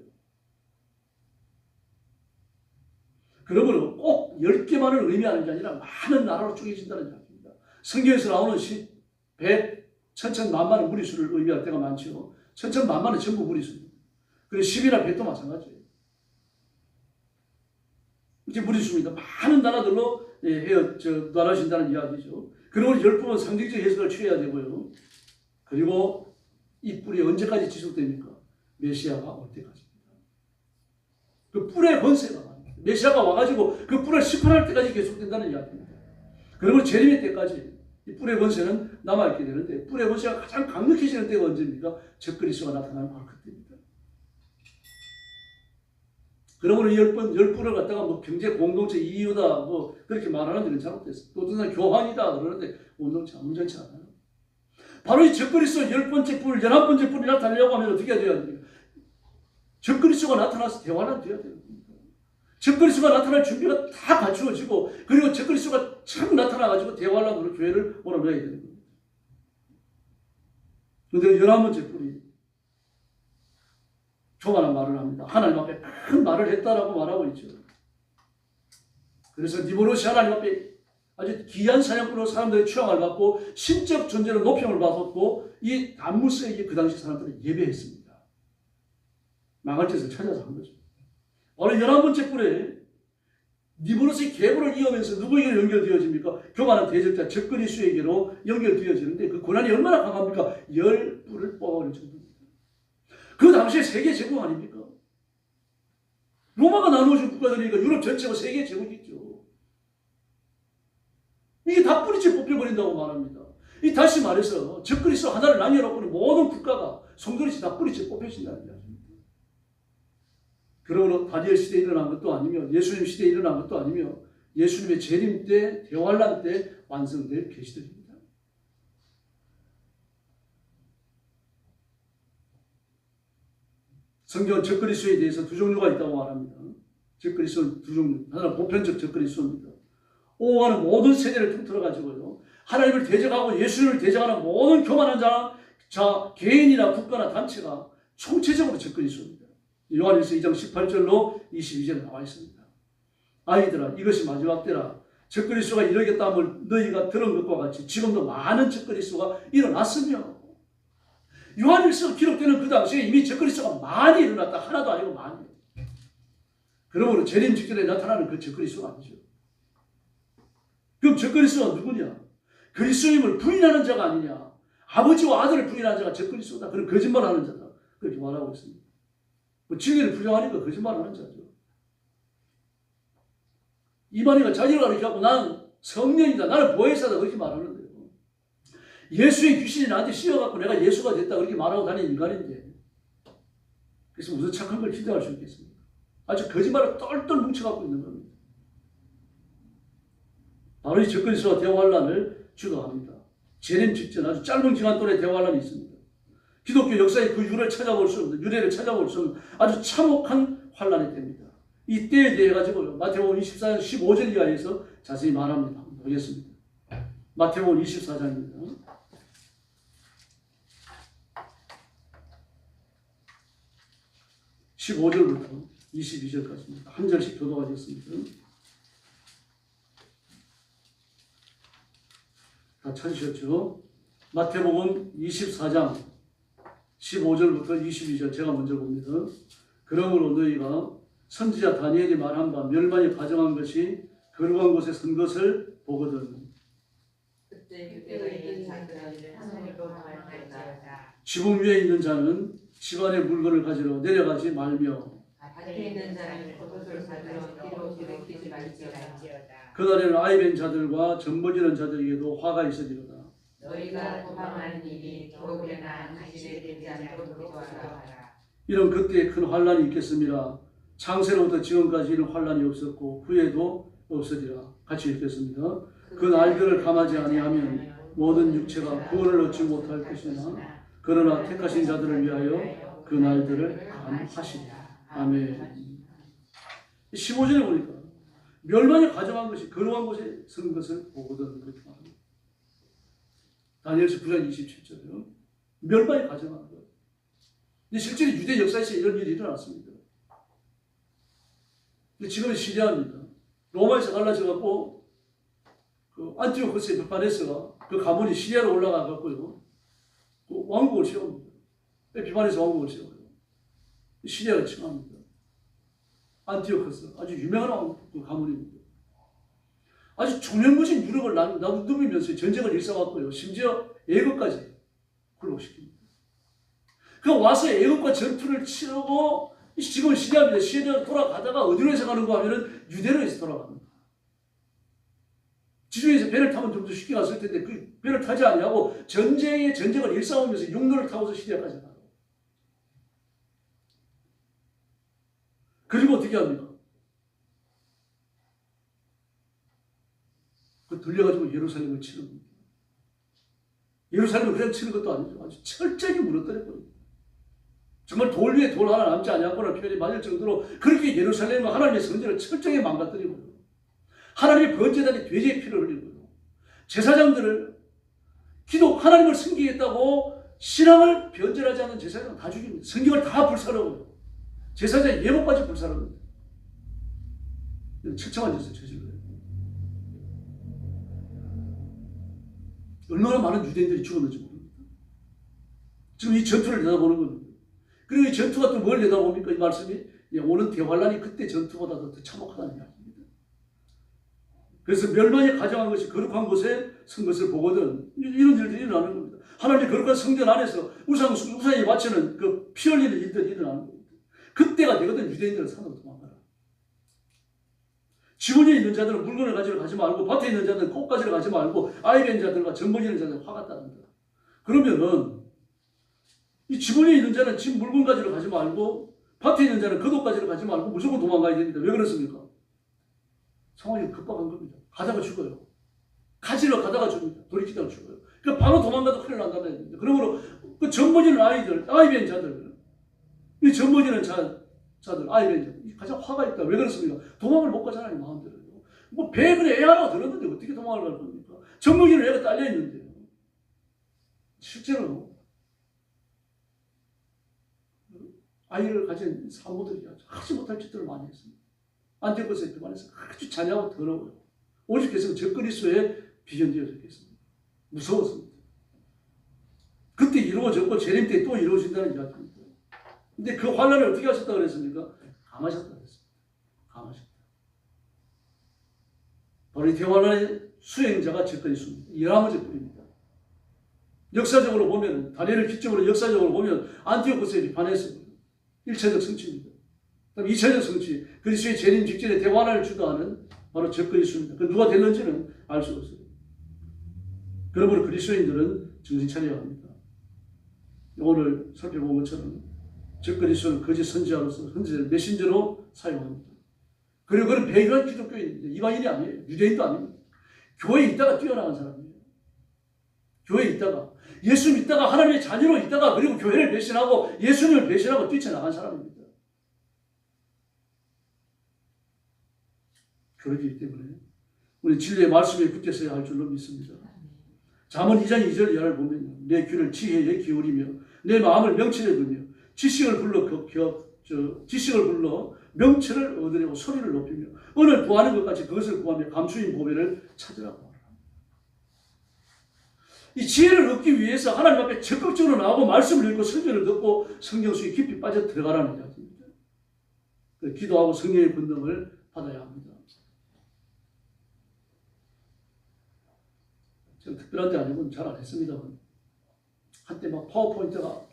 그러므로 꼭 10개만을 의미하는 게 아니라 많은 나라로 쪼개진다는 이야기입니다. 성경에서 나오는 100, 1000만만의 무리수를 의미할 때가 많죠. 1000만만은 전부 무리수입니다. 그리고 10이나 100도 마찬가지예요. 이게 무리수입니다. 많은 나라들로 나눠진다는 이야기죠. 그리고 10뿔은 상징적 해석을 취해야 되고요. 그리고 이 뿔이 언제까지 지속됩니까? 메시아가 올 때까지입니다. 그 뿔의 권세가 메시아가 와가지고 그 뿔을 심판할 때까지 계속된다는 이야기입니다. 그리고 재림의 때까지 이 뿔의 권세는 남아있게 되는데, 뿔의 권세가 가장 강력해지는 때가 언제입니까? 적그리스도가 나타나는 바로 그때입니다. 그러므로 10뿔을 갖다가 뭐 경제 공동체 이유다 뭐 그렇게 말하는 데는 잘못됐어요. 또 어떤 사람 교환이다 그러는데 온전치 않아요. 바로 이 적그리스도 10번째 뿔, 11번째 뿔이 나타나려고 하면 어떻게 해야 됩니까? 적그리스도가 나타나서 대화는 돼야 돼요. 적그리스도가 나타날 준비가 다 갖추어지고, 그리고 적그리스도가 참 나타나가지고 대화를 하고 교회를 몰아넣어야 되는 겁니다. 그런데 11번째 뿔이 조만한 말을 합니다. 하나님 앞에 큰 말을 했다라고 말하고 있죠. 그래서 니보롯이 하나님 앞에 아주 귀한 사냥꾼으로 사람들의 취향을 받고 신적 존재로 높임을 받았고, 이 담무스에게 그 당시 사람들은 예배했습니다. 망할 짓을 찾아서 한 거죠. 바로 11번째 뿔에 니브로스의 계보를 이으면서 누구에게 연결되어집니까? 교만한 대적자 적그리스도에게로 연결되어지는데 그 고난이 얼마나 강합니까? 10뿔을 뽑아버릴 정도입니다. 그 당시에 세계 제국 아닙니까? 로마가 나누어진 국가들이니까 유럽 전체가 세계 제국이죠. 이게 다 뿌리째 뽑혀버린다고 말합니다. 이 다시 말해서 적그리스도 하나를 남겨놓고는 모든 국가가 성도리치 다 뿌리째 뽑혀진다는 이야기입니다. 그러므로 다니엘 시대에 일어난 것도 아니며 예수님 시대에 일어난 것도 아니며 예수님의 재림 때 대환란 때 완성될 계시들입니다. 성경은 적그리스도에 대해서 두 종류가 있다고 말합니다. 적그리스도는 두 종류. 하나는 보편적 적그리스도입니다. 오가는 모든 세대를 통틀어 가지고요. 하나님을 대적하고 예수님을 대적하는 모든 교만한 자 개인이나 국가나 단체가 총체적으로 적그리스도입니다. 요한일서 2장 18절로 22절에 나와 있습니다. 아이들아 이것이 마지막 때라. 적그리스도가 이르겠다함을 너희가 들은 것과 같이 지금도 많은 적그리스도가 일어났으며 요한일서 기록되는 그 당시에 이미 적그리스도가 많이 일어났다. 하나도 아니고 많이. 그러므로 재림 직전에 나타나는 그 적그리스도가 아니죠. 그럼 적그리스도가 누구냐? 그리스도임을 부인하는 자가 아니냐? 아버지와 아들을 부인하는 자가 적그리스도다. 그런 거짓말하는 자다. 그렇게 말하고 있습니다. 진리를 부정하니까 거짓말하는 자죠. 이만희가 자기를 가르치고 나는 성령이다. 나는 보혜사다. 그렇게 말하는데요. 예수의 귀신이 나한테 씌어갖고 내가 예수가 됐다. 그렇게 말하고 다니는 인간인데. 그래서 무슨 착한 걸 기대할 수 있겠습니까? 아주 거짓말을 똘똘 뭉쳐갖고 있는 겁니다. 바로 이 적그리스도가 대환란을 주도합니다. 재림 직전 아주 짧은 기간 동안에 대환란이 있습니다. 기독교 역사의 그 유래를 찾아볼 수 없는 아주 참혹한 환란이 됩니다. 이 때에 대해 가지고 마태복음 24장 15절 이하에서 자세히 말합니다. 한번 보겠습니다. 마태복음 24장입니다. 15절부터 22절까지입니다. 한 절씩 교도하겠습니다. 다 찾으셨죠? 마태복음 24장 15절부터 22절 제가 먼저 봅니다. 그러므로 너희가 선지자 다니엘이 말한 바 멸망이 가정한 것이 거룩한 곳에 선 것을 보거든. 그때 그때의 자들은 하늘로 나갈지어다. 지붕 위에 있는 자는 집안의 물건을 가지러 내려가지 말며 밭에 있는 자는 겉옷을 사들어 뒤로 돌이키지 말지어다. 그날에는 아이벤 자들과 젖먹이는 자들에게도 화가 있으리로다. 너희가 도망하는 일이 겨울에나 가시에 되지 않도록 기도하라. 이런 그때에 큰 환란이 있겠습니다. 창세로부터 지금까지 이런 환란이 없었고 후에도 없으리라. 같이 읽겠습니다. 그 날들을 감하지 아니하면 모든 육체가 구원을 얻지 못할 것이나 그러나 택하신 자들을 위하여 그 날들을 감하시리라. 아멘. 15절에 보니까 멸망이 가정한 것이 거룩한 곳에 선 것을 보거든 그렇게 말합니다. 다니엘서 9장 27절에요. 멸망이 가정한 것. 근데 실제로 유대 역사에서 이런 일이 일어났습니다. 근데 지금은 시리아입니다. 로마에서 갈라져갖고 그 안티오코스의 에피파네스가 그 가문이 시리아로 올라가갖고요. 그 왕국을 세웁니다. 에피파네스 왕국을 세워요. 시리아가 칭합니다. 안티오코스 아주 유명한 그 가문입니다. 아주 총명부진 유력을 누비면서 전쟁을 일삼았고요. 심지어 애국까지 굴복시킵니다. 그 와서 애국과 전투를 치르고 지금 시리아입니다. 시리아로 돌아가다가 어디로 해서 가는가 하면은 유대로 해서 돌아갑니다. 지중해에서 배를 타면 좀 더 쉽게 갔을 텐데 그 배를 타지 아니하고 전쟁을 일삼으면서 육로를 타고서 시리아까지 가요. 그리고 어떻게 합니까? 그 돌려가지고 예루살렘을 치는 겁니다. 예루살렘을 그냥 치는 것도 아니죠. 아주 철저히 무너뜨렸거든요. 정말 돌 위에 돌 하나 남지 않았거나 표현이 맞을 정도로 그렇게 예루살렘과 하나님의 성전을 철저히 망가뜨리고요. 하나님의 번제단에 돼지의 피를 흘리고요. 제사장들을 하나님을 섬기겠다고 신앙을 변절하지 않는 제사장을 다 죽입니다. 성경을 다 불사르고요. 제사장의 예목까지 불사릅니다. 이런 처참한 짓을 저질러요. 얼마나 많은 유대인들이 죽었는지 모릅니다. 지금 이 전투를 내다보는 겁니다. 그리고 이 전투가 또 뭘 내다봅니까? 이 말씀이 오는 대환란이 그때 전투보다도 더 참혹하다는 이야기입니다. 그래서 멸망에 가정한 것이 거룩한 곳에 선 것을 보거든 이런 일들이 일어나는 겁니다. 하나님의 거룩한 성전 안에서 우상이 바치는 그 피 흘리는 일들이 일어나는 겁니다. 그때가 되거든 유대인들은 산으로 도망가라. 지원에 있는 자들은 물건을 가지러 가지 말고 밭에 있는 자들은 꽃 가지러 가지 말고 아이벤 자들과 젖먹이는 자들은 화가 따른다. 그러면은 이 지원에 있는 자는 집 물건 가지러 가지 말고 밭에 있는 자는 겉옷 가지러 가지 말고 무조건 도망가야 됩니다. 왜 그렇습니까? 상황이 급박한 겁니다. 가다가 죽어요. 가지러 가다가 죽습니다. 돌이키다가 죽어요. 그러니까 바로 도망가도 큰일 난다는 얘기입니다. 그러므로 그 젖먹이는 아이들, 아이벤 자들, 이 젖먹이는 자들, 아이벤 자들 가장 화가 있다. 왜 그렇습니까? 도망을 못 가잖아요. 마음대로. 뭐 배그에 애 하나 들었는데 어떻게 도망을 갈 겁니까? 젖먹이는 애가 딸려 있는데요. 실제로 아이를 가진 사모들이 하지 못할 짓들을 많이 했습니다. 안티오코스의 교만에서 아주 잔인하고 더러워요. 오죽해서 적그리스도에 비견되어졌겠습니다. 무서웠습니다. 그때 이루어졌고 재림 때 또 이루어진다는 이야기입니다. 근데 그 환란을 어떻게 하셨다고 그랬습니까? 감하셨다고 그랬습니다. 감하셨다. 바로 이 대환란의 수행자가 적그리스도입니다. 이라무 적그리입니다. 역사적으로 보면 다니엘을 기점으로 역사적으로 보면 안티오코스에 비판했습니다. 1차적 성취입니다. 그다음 2차적 성취, 그리스도의 재림 직전에 대환란을 주도하는 바로 적그리스도입니다. 그 누가 됐는지는 알 수 없어요. 그러므로 그리스도인들은 정신 차려야 합니다. 오늘 살펴본 것처럼 적그리스도는 거짓 선지자로서 현재 메신저로 사용합니다. 그리고 그는 배교한 기독교인입니다. 이방인이 아니에요. 유대인도 아닙니다. 교회에 있다가 뛰어나간 사람이에요. 교회에 있다가 예수 믿다가 하나님의 자녀로 있다가 그리고 교회를 배신하고 예수님을 배신하고 뛰쳐나간 사람입니다. 교회이기 때문에 우리 진리의 말씀에 굳게 할 줄로 믿습니다. 잠언 2장 2절 이하를 보면 내 귀를 지혜에 기울이며 내 마음을 명철에 두며 지식을 불러 명철을 얻으려고 소리를 높이며 오늘 구하는 것까지 그것을 구하며 감추인 보배를 찾으라고 하라. 이 지혜를 얻기 위해서 하나님 앞에 적극적으로 나오고 말씀을 읽고 설교를 듣고 성경 속에 깊이 빠져 들어가라는 이야기입니다. 기도하고 성령의 권능을 받아야 합니다. 제가 특별한 데 아니고는 잘 안 했습니다만 한때 막 파워포인트가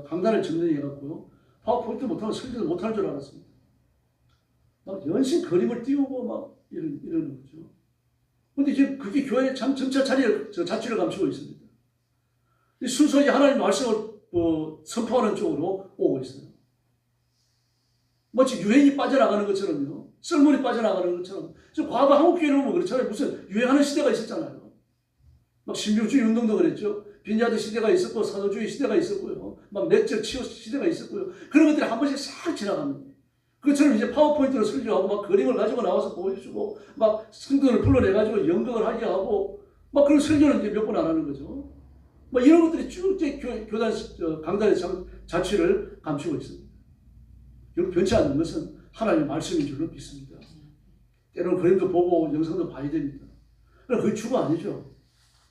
강단을 점령해갖고요. 파워포인트 못하고 설교를 못할 줄 알았습니다. 막 연신 그림을 띄우고 막 이러는 거죠. 근데 이제 그게 교회의 점차 자취를 감추고 있습니다. 순수하게 하나님 말씀을 선포하는 쪽으로 오고 있어요. 마치 유행이 빠져나가는 것처럼요. 썰물이 빠져나가는 것처럼. 과거 한국교회를 보면 그렇잖아요. 무슨 유행하는 시대가 있었잖아요. 막 신비주의 운동도 그랬죠. 빈야드 시대가 있었고 사도주의 시대가 있었고요. 막 내적 치유 시대가 있었고요. 그런 것들이 한 번씩 싹 지나갑니다. 그것처럼 이제 파워포인트로 설교하고 막 그림을 가지고 나와서 보여주고 막 성도를 불러내가지고 연극을 하게 하고 막 그런 설교는 이제 몇 번 안 하는 거죠. 막 이런 것들이 쭉 교단 강단의 자취를 감추고 있습니다. 여기 변치 않는 것은 하나님의 말씀인 줄로 믿습니다. 때로는 그림도 보고 영상도 봐야 됩니다. 그러나 그게 주가 아니죠.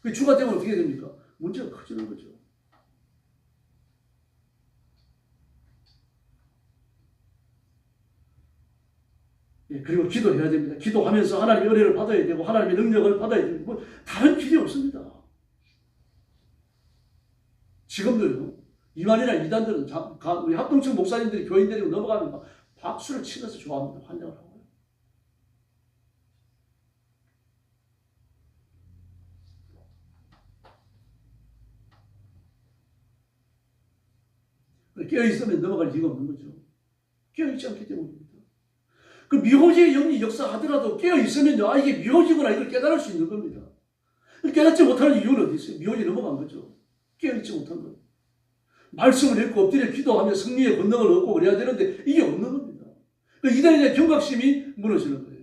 그 주가 되면 어떻게 됩니까? 문제가 커지는 거죠. 예, 그리고 기도해야 됩니다. 기도하면서 하나님의 은혜를 받아야 되고 하나님의 능력을 받아야 됩니다. 뭐 다른 길이 없습니다. 지금도요. 이만이나 이단들은 우리 합동층 목사님들이 교인들이 넘어가면 막 박수를 치면서 좋아합니다. 환영을 하고요. 깨어있으면 넘어갈 이유가 없는 거죠. 깨어있지 않기 때문입니다. 그 미호지의 영이 역사하더라도 깨어있으면요. 이게 미호지구나 이걸 깨달을 수 있는 겁니다. 깨닫지 못하는 이유는 어디 있어요? 미호지 넘어간 거죠. 깨어있지 못한 거예요. 말씀을 읽고 엎드려 기도하며 승리의 권능을 얻고 그래야 되는데 이게 없는 겁니다. 이단에 대한 경각심이 무너지는 거예요.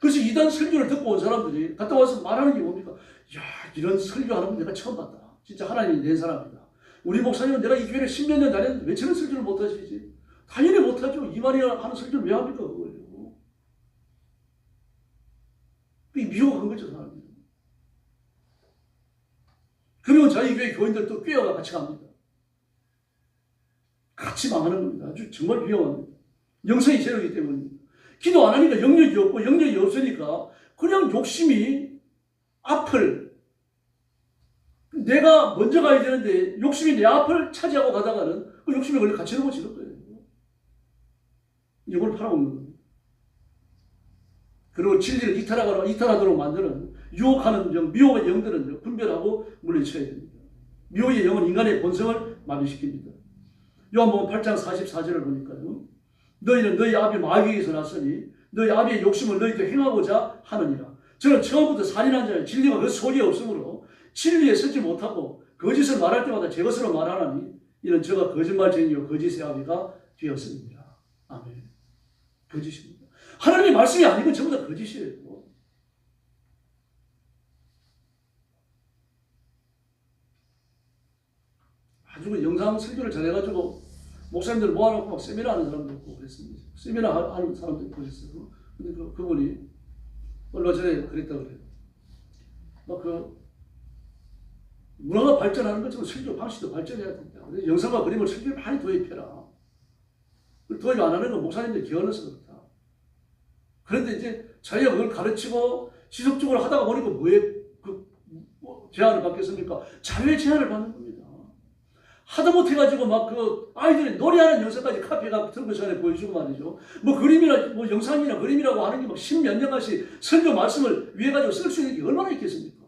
그래서 이단 설교를 듣고 온 사람들이 갔다 와서 말하는 게 뭡니까? 야, 이런 설교하는 분 내가 처음 봤다. 진짜 하나님이 낸 사람이다. 우리 목사님은 내가 이 교회를 10몇 년 다녔는데 왜 저런 설교를 못하시지? 당연히 못하죠. 이만이나 하는 설교를 왜 합니까? 그거예요. 그게 미혹한 거죠, 사람이. 그리고 저희 교회 교인들 또 꿰어가 같이 갑니다. 같이 망하는 겁니다. 아주 정말 위험합니다. 영성이 제로이기 때문입니다. 기도 안 하니까 영역이 없고 영역이 없으니까 그냥 욕심이 앞을 내가 먼저 가야 되는데 욕심이 내 앞을 차지하고 가다가는 그 욕심에 걸려 갇혀 넘어지는 거예요. 이걸 팔아먹는 겁니다. 그리고 진리를 이탈하도록 만드는 유혹하는 영, 미혹의 영들은 분별하고 물리쳐야 됩니다. 미혹의 영은 인간의 본성을 마비시킵니다. 요한복음 8장 44절을 보니까요. 너희는 너희 아비 마귀에게서 났으니 너희 아비의 욕심을 너희도 행하고자 하느니라. 저는 처음부터 살인한 자의 진리가 그 속에 없으므로 진리에 서지 못하고 거짓을 말할 때마다 제 것으로 말하나니 이는 저가 거짓말쟁이요 거짓의 아비가 되었습니다. 아멘. 거짓입니다. 하나님의 말씀이 아니고 전부 다 거짓이에요. 아주 영상 설교를 잘해가지고 목사님들 모아놓고 막 세미나 하는 사람도 있고 그랬습니다. 세미나 하는 사람도 보셨어요. 근데 그분이 얼마 전에 그랬다 그래요. 막 문화가 발전하는 것처럼 설교 방식도 발전해야 된다. 영상과 그림을 설교에 많이 도입해라. 도입 안 하는 건 목사님들이 게을러서 그렇다. 그런데 이제 자기가 그걸 가르치고 지속적으로 하다가 보니까 제한을 받겠습니까? 자유의 제한을 받는 겁니다. 하다 못해가지고 막 아이들이 노래하는 영상까지 카피해가 들고 전에 보여주고 말이죠. 뭐 그림이나 뭐 영상이나 그림이라고 하는 게 막 십몇 년간씩 설교 말씀을 위해 가지고 쓸 수 있는 게 얼마나 있겠습니까?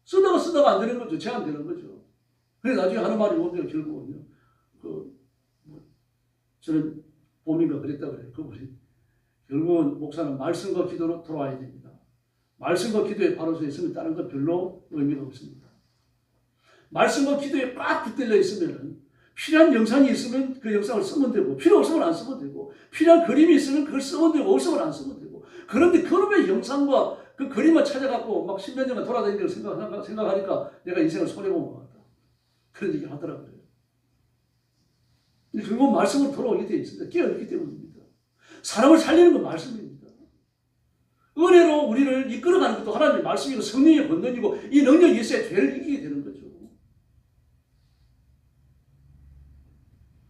쓰다가 안 되는 거죠. 제한되는 거죠. 그래서 나중에 하는 말이 뭡니까? 결국은요. 저는 봄인가 그랬다 그래요. 그분이. 결국은 목사는 말씀과 기도로 돌아와야 됩니다. 말씀과 기도에 바로 서 있으면 다른 건 별로 의미가 없습니다. 말씀과 기도에 꽉 붙들려 있으면 필요한 영상이 있으면 그 영상을 쓰면 되고 필요 없으면 안 쓰면 되고 필요한 그림이 있으면 그걸 쓰면 되고 없으면 안 쓰면 되고 그런데 그놈의 영상과 그 그림을 찾아갖고 막 10몇 년간 돌아다니는 걸 생각하니까 내가 인생을 손해본 것 같다. 그런 얘기를 하더라고요. 결국 말씀으로 돌아오게 되어 있습니다. 깨어있기 때문입니다. 사람을 살리는 건 말씀입니다. 은혜로 우리를 이끌어가는 것도 하나님의 말씀이고 성령의 권능이고 이 능력이 있어야 죄를 이기게 되는 거죠.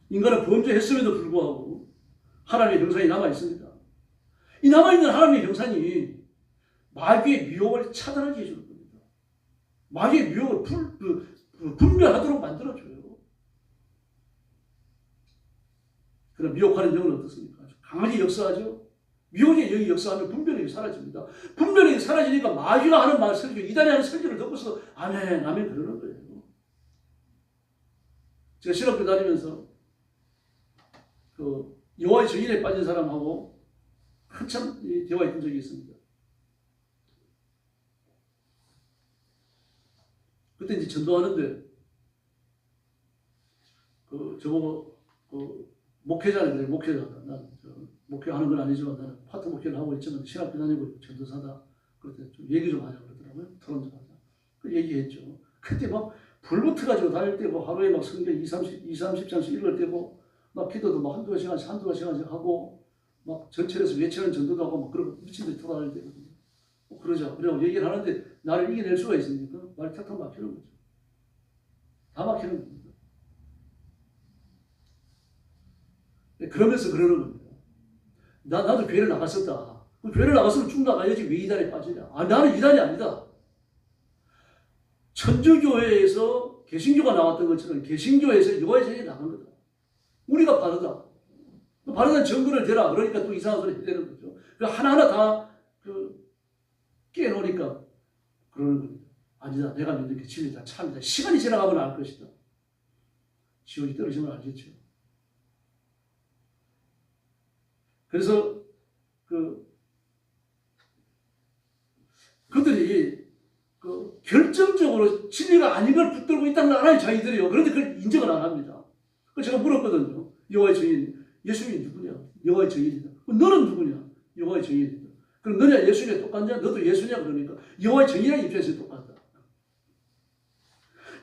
인간은 범죄했음에도 불구하고 하나님의 형상이 남아있습니다. 이 남아있는 하나님의 형상이 마귀의 미혹을 차단하게 해주는 겁니다. 마귀의 미혹을 분별하도록 만들어줘요. 그럼 미혹하는 영은 어떻습니까? 강하게 역사하죠. 미혹의 영이 역사하면 분별력이 사라집니다. 분별력이 사라지니까 마귀가 하는 말 설교, 이단이 하는 설교를 듣고서 아멘, 아멘 그러는 거예요. 제가 신학교 다니면서 여호와의 증인에 빠진 사람하고 한참 대화했던 적이 있습니다. 그때 이제 전도하는데 저보고 목회자는 그래, 목회자다. 나는 목회하는 건 아니지만 나는 파트 목회를 하고 있지만 신학교 다니고 전도사다. 그럴 때 좀 얘기 좀 하자 그러더라고요. 토론 좀 하자. 그 얘기했죠. 그때 막 불붙어가지고 다닐 때고 하루에 막 성경 20-30장씩 읽을 때고 막 기도도 막 한두 시간씩 하고 막 전철에서 외치는 전도도 하고 막 그러고 미친 듯이 돌아다닐 때거든요. 그러자. 그래고 얘기를 하는데 나를 이겨낼 수가 있으니까 말이 탁탁 막히는 거죠. 다 막히는 겁니다. 그러면서 그러는 겁니다. 나도 교회를 나갔었다. 교회를 나갔으면 쭉 나가야지 왜 이단에 빠지냐. 나는 이단이 아니다. 천주교회에서 개신교가 나왔던 것처럼 개신교에서 여호와의 증인이 나간 거다. 우리가 바르다. 바르다는 증거를 대라. 그러니까 또 이상한 소리 되는 거죠. 하나하나 다 깨놓으니까 그러는 겁니다. 아니다. 내가 믿는 게 진리다. 참이다. 시간이 지나가면 알 것이다. 지옥이 떨어지면 알겠죠. 그래서 그들이 결정적으로 진리가 아닌 걸 붙들고 있다는 걸 알아요. 자기들이요. 그런데 그걸 인정을 안 합니다. 그래서 제가 물었거든요. 여호와의 증인. 예수님이 누구냐? 여호와의 증인이다. 너는 누구냐? 여호와의 증인이다. 그럼 너냐 예수님이 똑같냐? 너도 예수냐? 그러니까 여호와의 증인이라는 입장에서 똑같다.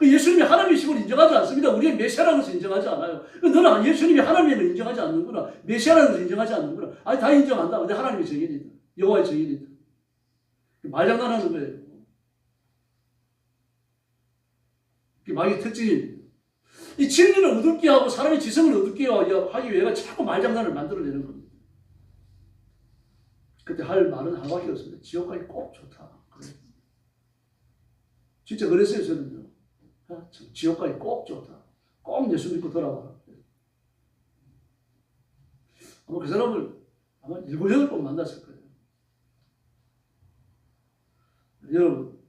예수님이 하나님이심을 인정하지 않습니다. 우리의 메시아라는 것을 인정하지 않아요. 너는 예수님이 하나님을 인정하지 않는구나. 메시아라는 것을 인정하지 않는구나. 아니 다 인정한다. 근데 하나님의 증인이다. 여호와의 증인이다. 말장난하는 거예요. 이게 마귀의 특징입니다. 이 진리를 어둡게 하고 사람의 지성을 어둡게 하기 위해 자꾸 말장난을 만들어내는 겁니다. 그때 할 말은 하나밖에 없습니다. 지옥 가기 꼭 좋다. 그래요. 진짜 그랬어요, 저는요. 지옥 가기 꼭 좋다. 꼭 예수 믿고 돌아와라. 아마 그 사람을 아마 7, 8번 만났을 거예요. 여러분,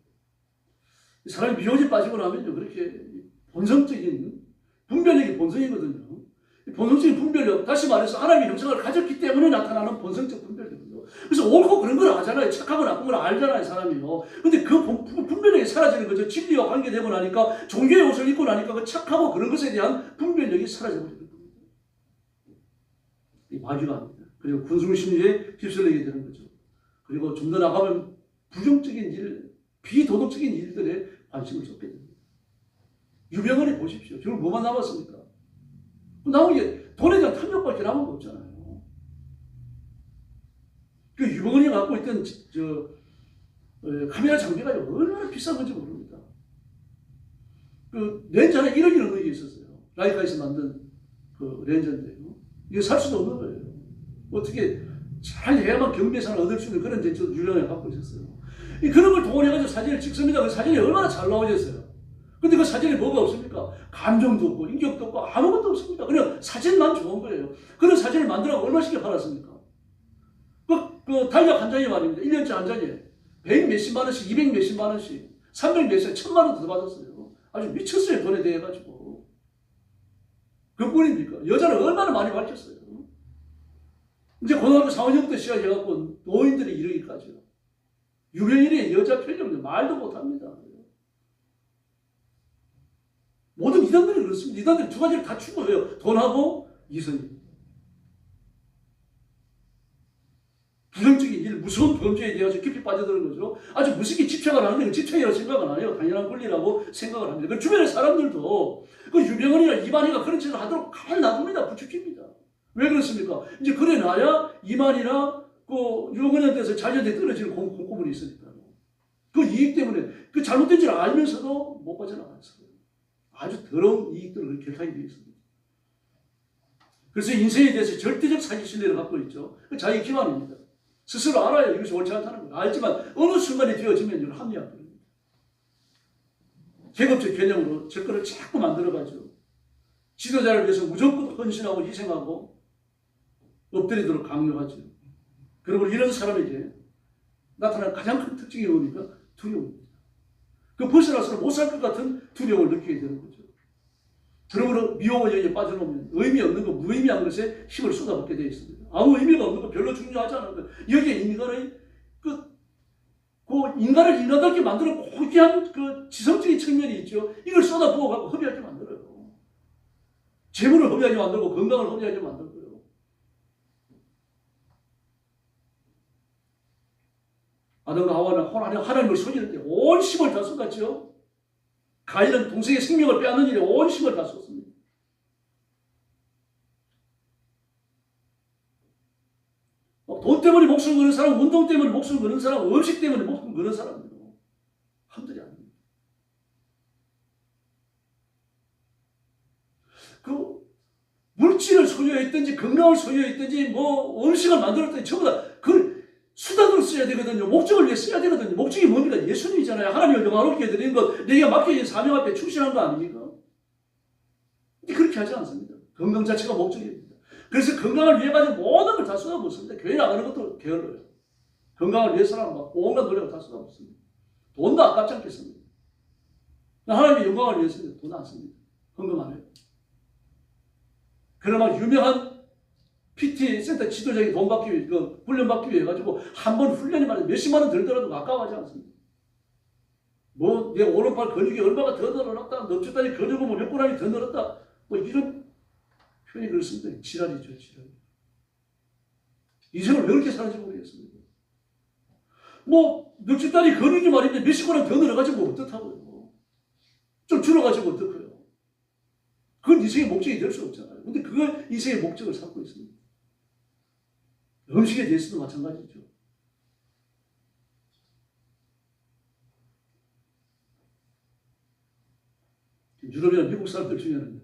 사람이 미혹에 빠지고 나면요, 그렇게 본성적인 분별력이 본성이거든요. 본성적인 분별력, 다시 말해서 하나님의 형상을 가졌기 때문에 나타나는 본성적 분별력이거든요. 그래서 옳고 그런 걸 아잖아요. 착하고 나쁜 걸 알잖아요, 사람이요. 근데 그 분별력이 사라지는 거죠. 진리와 관계되고 나니까, 종교의 옷을 입고 나니까 그 착하고 그런 것에 대한 분별력이 사라져버리는 겁니다. 이 마귀가 합니다. 그리고 군중심리에 휩쓸리게 되는 거죠. 그리고 좀 더 나가면 부정적인 일, 비도덕적인 일들에 관심을 쏟게 됩니다. 유병헌이 보십시오. 결국 뭐만 남았습니까? 남은 게 돈에 대한 탐욕밖에 남은 거 없잖아요. 그 유병헌이 갖고 있던 카메라 장비가 얼마나 비싼 건지 모릅니다. 그 렌즈 하나 1억이 넘는 게 있었어요. 라이카에서 만든 그 렌즈인데요. 이거 살 수도 없는 거예요. 어떻게 잘 해야만 경비예산을 얻을 수 있는 그런 유령을 갖고 있었어요. 그런 걸 동원해가지고 사진을 찍습니다. 그 사진이 얼마나 잘 나오겠어요. 근데 그 사진에 뭐가 없습니까? 감정도 없고 인격도 없고 아무것도 없습니다. 그냥 사진만 좋은 거예요. 그런 사진을 만들어서 얼마씩 팔았습니까? 그 달력 한 장이 말입니다. 1년째 한 장이에요. 100 몇십만 원씩, 200 몇십만 원씩, 300 몇십, 1000만 원 더 받았어요. 아주 미쳤어요. 돈에 대해 가지고. 그뿐입니까? 여자를 얼마나 많이 밝혔어요. 이제 고등학교 4학년부터 시작해갖고 노인들이 이르기까지요. 유명인의 여자 편령들 말도 못합니다. 모든 이단들이 그렇습니다. 이단들이 두 가지를 다 추구해요. 돈하고 이성입니다. 부정적인 일, 무서운 범죄에 대해서 깊이 빠져드는 거죠. 아주 무섭게 집착을 하는데 집착이라고 생각은 안 해요. 당연한 권리라고 생각을 합니다. 그 주변의 사람들도 그 유병헌이나 이만희가 그런 짓을 하도록 가만히 놔둡니다. 부추깁니다. 왜 그렇습니까? 이제 그래 놔야 이만희나 그 유병헌한테서 자녀한테 떨어지는 공포물이 있으니까요. 그 이익 때문에 그 잘못된 줄 알면서도 못 빠져나갔어요. 아주 더러운 이익들을 결탁하기 위해서입니다. 그래서 인생에 대해서 절대적 사기신뢰를 갖고 있죠. 자기 기만입니다. 스스로 알아요. 이것이 옳지 않다는 걸. 알지만 어느 순간에 되어지면 이걸 합리화합니다. 계급적 개념으로 접근을 자꾸 만들어가죠. 지도자를 위해서 무조건 헌신하고 희생하고 엎드리도록 강요하죠. 그리고 이런 사람에게 나타나는 가장 큰 특징이 뭡니까? 두려움입니다. 그 벗어나서는 못 살 것 같은 두려움을 느끼게 되는 거죠. 그러므로 미혹의 영역에 빠져놓으면 의미 없는 거, 무의미한 것에 힘을 쏟아붓게 되어 있습니다. 아무 의미가 없는 거, 별로 중요하지 않은 거. 여기에 인간의 그 인간을 인간답게 만드는 고귀한 그 지성적인 측면이 있죠. 이걸 쏟아부어 갖고 허비하게 만들어요. 재물을 허비하게 만들고 건강을 허비하게 만들고요. 아담과 하와는 하나님을 속이는데 온 힘을 다 쏟았죠. 가인은 동생의 생명을 빼앗는 일에 온 힘을 다 쏟습니다. 돈 때문에 목숨을 거는 사람, 운동 때문에 목숨을 거는 사람, 음식 때문에 목숨을 거는 사람들도 한둘이 아닙니다. 그 물질을 소유했든지 건강을 소유했든지 뭐 음식을 만들었든지 전부 다 그걸 수단으로 써야 되거든요. 목적을 위해 써야 되거든요. 목적이 뭡니까? 예수님이잖아요. 하나님을 영화롭게 해드리는 것, 내가 맡겨진 사명 앞에 충실한 거 아닙니까? 근데 그렇게 하지 않습니다. 건강 자체가 목적입니다. 그래서 건강을 위해 가지고 모든 걸 다 쏟아붓습니다. 교회 나가는 것도 게을러요. 건강을 위해서는 막 온갖 노력을 다 쏟아붓습니다. 돈도 아깝지 않겠습니까? 하나님의 영광을 위해서는 돈 안 씁니다. 헌금 안 해요. 그러나 유명한 PT 센터 지도자에게 돈 받기 위해, 훈련 받기 위해 가지고 한 번 훈련이 말이야 몇십만 원 들더라도 아까워하지 않습니다. 뭐, 내 오른팔 근육이 얼마가 더 늘어났다, 넙죽다리 근육은 뭐 몇 그램이 더 늘었다, 뭐 이런 표현이 그렇습니다. 지랄이죠, 지랄. 인생을 왜 그렇게 사는지 모르겠습니다. 뭐, 넙죽다리 근육이 말인데 몇십 그램 더 늘어가지고 어떡하고요. 좀 줄어가지고 어떡해요. 그건 인생의 목적이 될 수 없잖아요. 근데 그걸 인생의 목적을 삼고 있습니다. 음식에 대해서도 마찬가지죠. 유럽이나 미국 사람들 중에는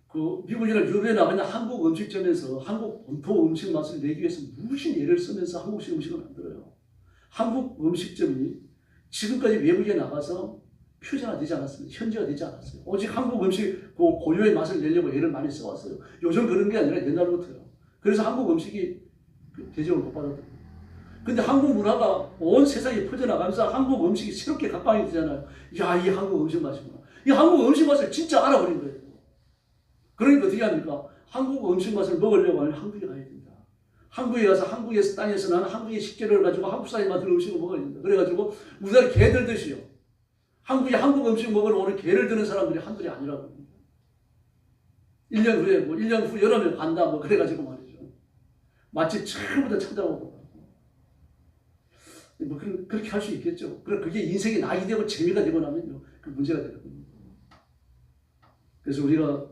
그 미국이나 유럽에 나가는 한국 음식점에서 한국 본토 음식 맛을 내기 위해서 무슨 예를 쓰면서 한국식 음식을 만들어요. 한국 음식점이 지금까지 외국에 나가서 표준화되지 않았습니다. 현지화되지 않았어요. 오직 한국 음식 그 고유의 맛을 내려고 애를 많이 써왔어요. 요즘 그런 게 아니라 옛날부터요. 그래서 한국 음식이 대접을 못 받았던 거예요. 근데 한국 문화가 온 세상에 퍼져나가면서 한국 음식이 새롭게 각광이 되잖아요. 야, 이 한국 음식 맛이구나. 이 한국 음식 맛을 진짜 알아버린 거예요. 그러니까 어떻게 합니까? 한국 음식 맛을 먹으려고 하면 한국에 가야 된다. 한국에 가서 한국의 땅에서 나는 한국의 식재료를 가지고 한국 사람이 만든 음식을 먹어야 된다. 그래가지고 우리나라 개들 듯이요. 한국에 한국 음식 먹으러 오는 개를 드는 사람들이 한둘이 아니라고 합니다. 1년 후에 1년 후 여름에 간다 그래가지고 말이죠. 맛집 처음부터 찾아오고 그렇게 할 수 있겠죠. 그게 인생이 낙이 되고 재미가 되고 나면요. 그 문제가 되거든요. 그래서 우리가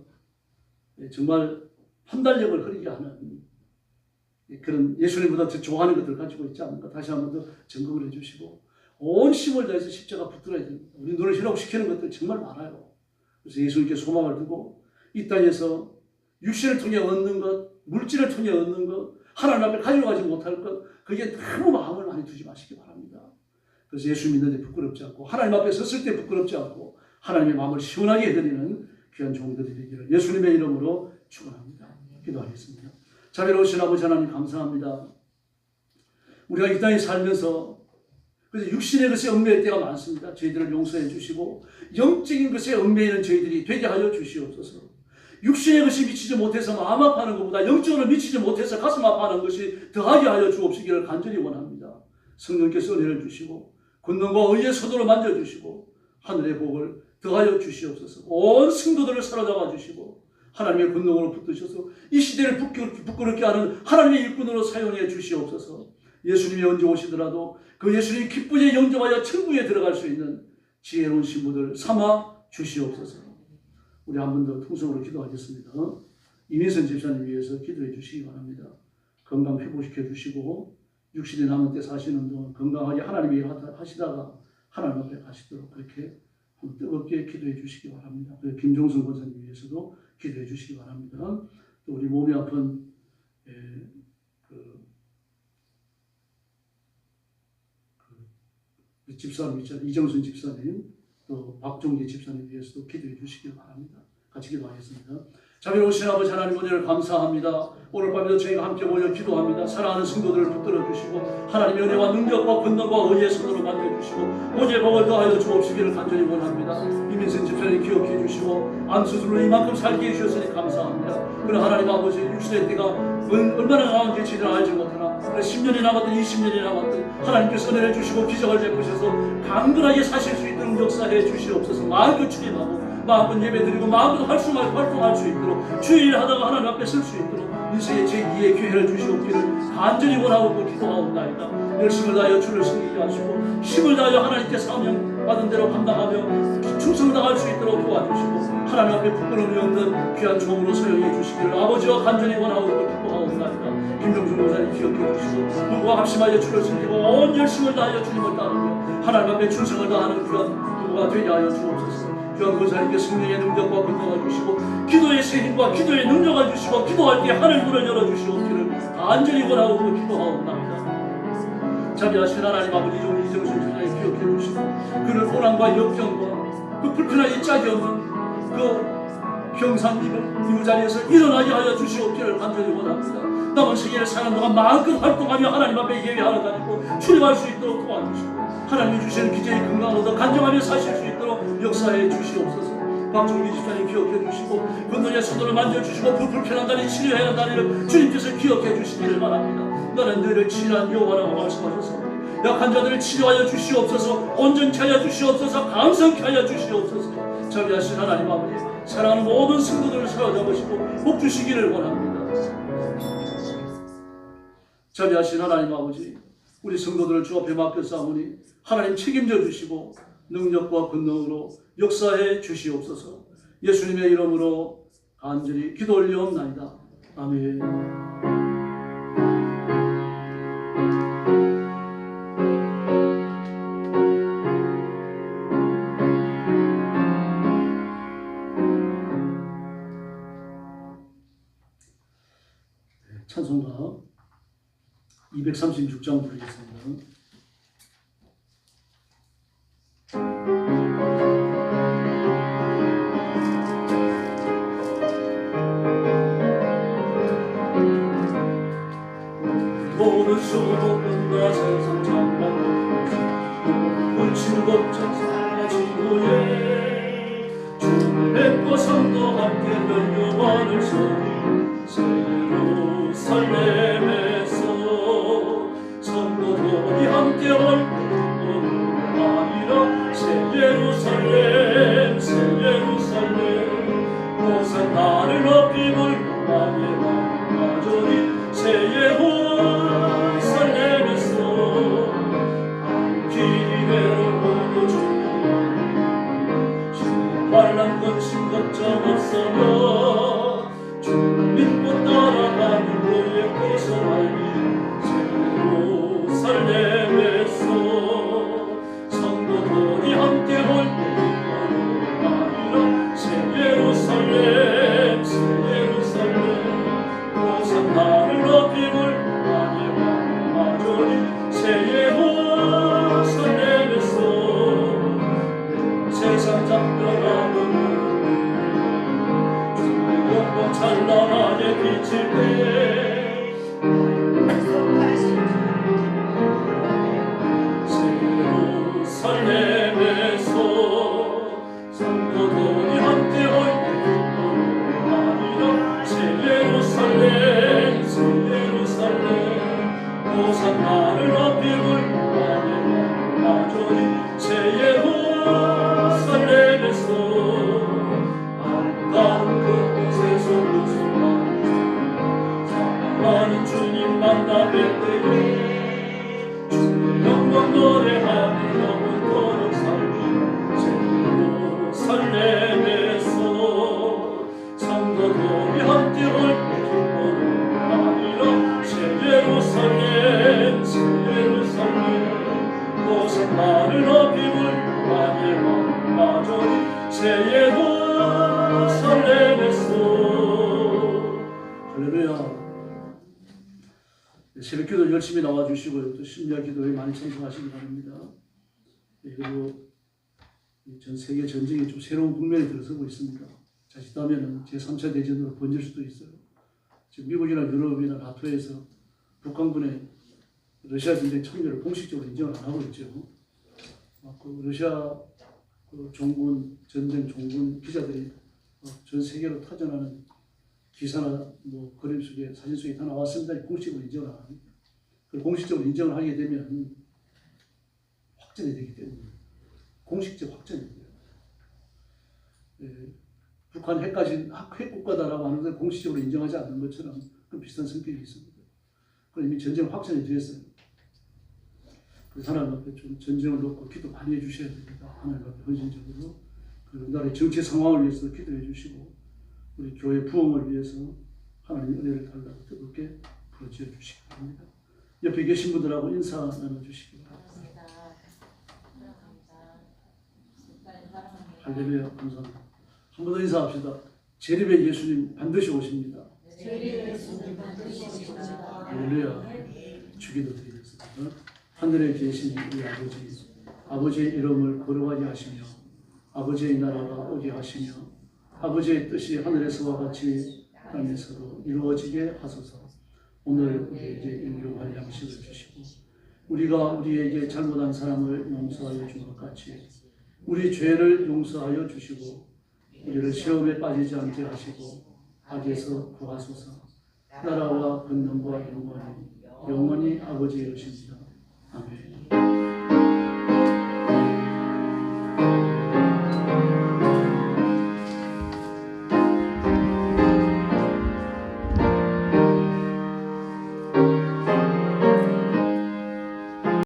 정말 판단력을 흐리게 하는 그런 예수님보다 더 좋아하는 것들을 가지고 있지 않는가 다시 한 번 더 점검을 해주시고 온 힘을 다해서 십자가 붙들어야 됩니다. 우리 눈을 희롱시키는 것들 정말 많아요. 그래서 예수님께 소망을 두고 이 땅에서 육신을 통해 얻는 것, 물질을 통해 얻는 것, 하나님 앞에 가져가지 못할 것, 그게 너무 마음을 많이 두지 마시기 바랍니다. 그래서 예수 믿는데 부끄럽지 않고 하나님 앞에 섰을 때 부끄럽지 않고 하나님의 마음을 시원하게 해드리는 귀한 종들이 되기를 예수님의 이름으로 축원합니다. 기도하겠습니다. 자비로우신 아버지 하나님 감사합니다. 우리가 이 땅에 살면서 그래서 육신의 것에 얽매일 때가 많습니다. 저희들을 용서해 주시고 영적인 것에 얽매이는 저희들이 되게 하여 주시옵소서. 육신의 것이 미치지 못해서 마음 아파하는 것보다 영적으로 미치지 못해서 가슴 아파하는 것이 더하게 하여 주옵시기를 간절히 원합니다. 성령께서 은혜를 주시고 권능과 의의 손으로 만져주시고 하늘의 복을 더하여 주시옵소서. 온 성도들을 사로잡아 주시고 하나님의 권능으로 붙드셔서 이 시대를 부끄럽게 하는 하나님의 일꾼으로 사용해 주시옵소서. 예수님이 언제 오시더라도 그 예수님이 기쁘게 영접하여 천국에 들어갈 수 있는 지혜로운 신부들 삼아 주시옵소서. 우리 한 번 더 통성으로 기도하겠습니다. 이민선 집사님 위해서 기도해 주시기 바랍니다. 건강 회복시켜 주시고 육신이 남은 때 사시는 동안 건강하게 하나님의 일 하시다가 하나님 앞에 가시도록 그렇게 뜨겁게 기도해 주시기 바랍니다. 김종선 권사님 위해서도 기도해 주시기 바랍니다. 또 우리 몸이 아픈 집사님 있잖아요. 이정순 집사님, 또 박종기 집사님 위해서도 기도해 주시기 바랍니다. 같이 기도하겠습니다. 자비로우신 아버지 하나님 은혜를 감사합니다. 오늘 밤에도 저희가 함께 모여 기도합니다. 사랑하는 성도들을 붙들어 주시고 하나님의 은혜와 능력과 권능과 의의 손으로 만져주시고 오직 복을 더하여 주옵시기를 간절히 원합니다. 이민선 집사님 기억해 주시고 암수술로 이만큼 살게 해주셨으니 감사합니다. 그러나 하나님 아버지 육신의 때가 얼마나 나은지 저희들 알지 못하나 10년이 남았든 20년이 남았든 하나님께서 은혜를 주시고 기적을 베푸셔서 강건하게 사실 수 있도록 역사해 주시옵소서. 마음껏 출입하고 마음껏 예배드리고 마음껏 활동할 수 있도록 주의 일 하다가 하나님 앞에 설 수 있도록 인생의 제2의 기회를 주시옵기를 간절히 원하고 기도하옵나이다. 열심을 다하여 주를 섬기게 하시고 힘을 다하여 하나님께 사명 받은 대로 감당하며 충성을 다할 수 있도록 도와주시고 하나님 앞에 부끄러움이 없는 귀한 종으로 사용해 주시기를 아버지와 간절히 원하고 기도하옵나이다. 김정준 목사님 기억해 주시고 누구와 합심하여 주를 섬기고 온 열심을 다하여 주님을 따르며 하나님 앞에 충성을 다하는 귀한 누구가 되게 하여 주옵소서. 귀한 권사님께 성령의 능력과 권능을 주시고 기도의 세임과 기도의 능력을 주시고 기도할 때 하늘 문을 열어주시옵기를 간절히 원하고 기도하옵나이다. 자비하신 하나님 아버지 종 이정순 주장에 기억해 주시고 그를 고난과 역경과 그 불편하게 짝이 없는 그 평상 이 자리에서 일어나게 하여 주시옵기를 간절히 원합니다. 남은 세계를 사는 동안 마음껏 활동하며 하나님 앞에 예배하러 다니고 출입할 수 있도록 도와주시고 하나님이 주시는 기적의 건강을 얻어 간증하며 사실 수 있도록 역사해 주시옵소서. 박종기 집사님 기억해 주시고 건너의 손으로 만져주시고 불편한 다리 치료해야 하는 다리를 주님께서 기억해 주시기를 바랍니다. 너는 너희를 치료한 여호와라고 말씀하셔서 약한 자들을 치료하여 주시옵소서. 온전케 하여 주시옵소서. 강성케 하여 주시옵소서. 자비하신 하나님 아버지 사랑하는 모든 성도들을 사로잡으시고 복 주시기를 원합니다. 자비하신 하나님 아버지 우리 성도들을 주 앞에 맡겼사오니 하나님 책임져 주시고 능력과 권능으로 역사해 주시옵소서. 예수님의 이름으로 간절히 기도 올리옵나이다. 아멘. 찬송가 236장 부르겠습니다. 모든 수고뿐과 세상 장만 붙인 걱정 사라지고에 주를 뵙고 성도 함께 열려와를 서리 새 예루살렘에서 성도들이 함께 올 뿐만 아니라 새 예루살렘 새 예루살렘 곳은 나를 높이 불만에 마저리 새 예루살렘에서 기회를 보고 주는 환난 거친 걱정 없어요 주를 믿고 따라가는 너의 것을 알기 새 예루살렘에서 성도들이 함께 올 뿐만 아니라 새 예루살렘 새 예루살렘 곳은 나를 높이 불만에 마저리 새 예루살렘에서 세상 작별하는 주의 영광 찬란하게 비칠 때 새 예루살렘에서 성도들이 함께 올 뿐만 아니라 새 예루살렘 새 예루살렘 곳은 나를 높이 불만에 마저리 새 예루살렘에서 아름다운 그곳에서 웃음하는 사랑하는 주님 만나 뵐 때에 주의 영광 노래하며 영원토록 살기 새 예루살렘에서 성도들이 함께 올 뿐만 아니라 새 예루살렘 새 예루살렘 곳은 나를 높이 불만에 마저리 새 예루살렘에서 할렐루야. 새벽기도 열심히 나와주시고요. 또 심야 기도에 많이 참석하시기 바랍니다. 그리고 전 세계 전쟁이 좀 새로운 국면에 들어서고 있습니다. 자칫하면 제3차 대전으로 번질 수도 있어요. 지금 미국이나 유럽이나 나토에서 북한군의 러시아 전쟁 참여를 공식적으로 인정을 안 하고 있죠. 그 러시아 종군 전쟁 종군 기자들이 전 세계로 타전하는 기사나 뭐 그림 속에 사진 속에 다 나왔습니다. 공식적으로 인정을 안 합니다. 공식적으로 인정을 하게 되면 확전이 되기 때문에 공식적 확전이 돼요. 북한 핵국가다라고 하는데 공식적으로 인정하지 않는 것처럼 그 비슷한 성격이 있습니다. 그럼 이미 전쟁 확전이 되었어요. 그래서 하나님 앞에 좀 전쟁을 놓고 기도 많이 해주셔야 됩니다. 하나님 앞에 헌신적으로. 그리고 나라의 정치 상황을 위해서 기도해 주시고 우리 교회 부흥을 위해서 하나님 은혜를 달라고 뜨겁게 부르짖어 주시기 바랍니다. 옆에 계신 분들하고 인사 나눠주시기 바랍니다. 할렐루야. 감사합니다. 한 번 더 인사합시다. 재림의 예수님 반드시 오십니다. 할렐루야. 주기도 드리겠습니다. 하늘에 계신 우리 아버지의 이름을 거룩하게 하시며 아버지의 나라가 오게 하시며 아버지의 뜻이 하늘에서와 같이 땅에서도 이루어지게 하소서. 오늘 우리에게 일용할 양식을 주시고 우리가 우리에게 잘못한 사람을 용서하여 준 것 같이 우리 죄를 용서하여 주시고 우리를 시험에 빠지지 않게 하시고 악에서 구하소서. 나라와 권능과 영광이 영원히 아버지의 것입니다. 아멘.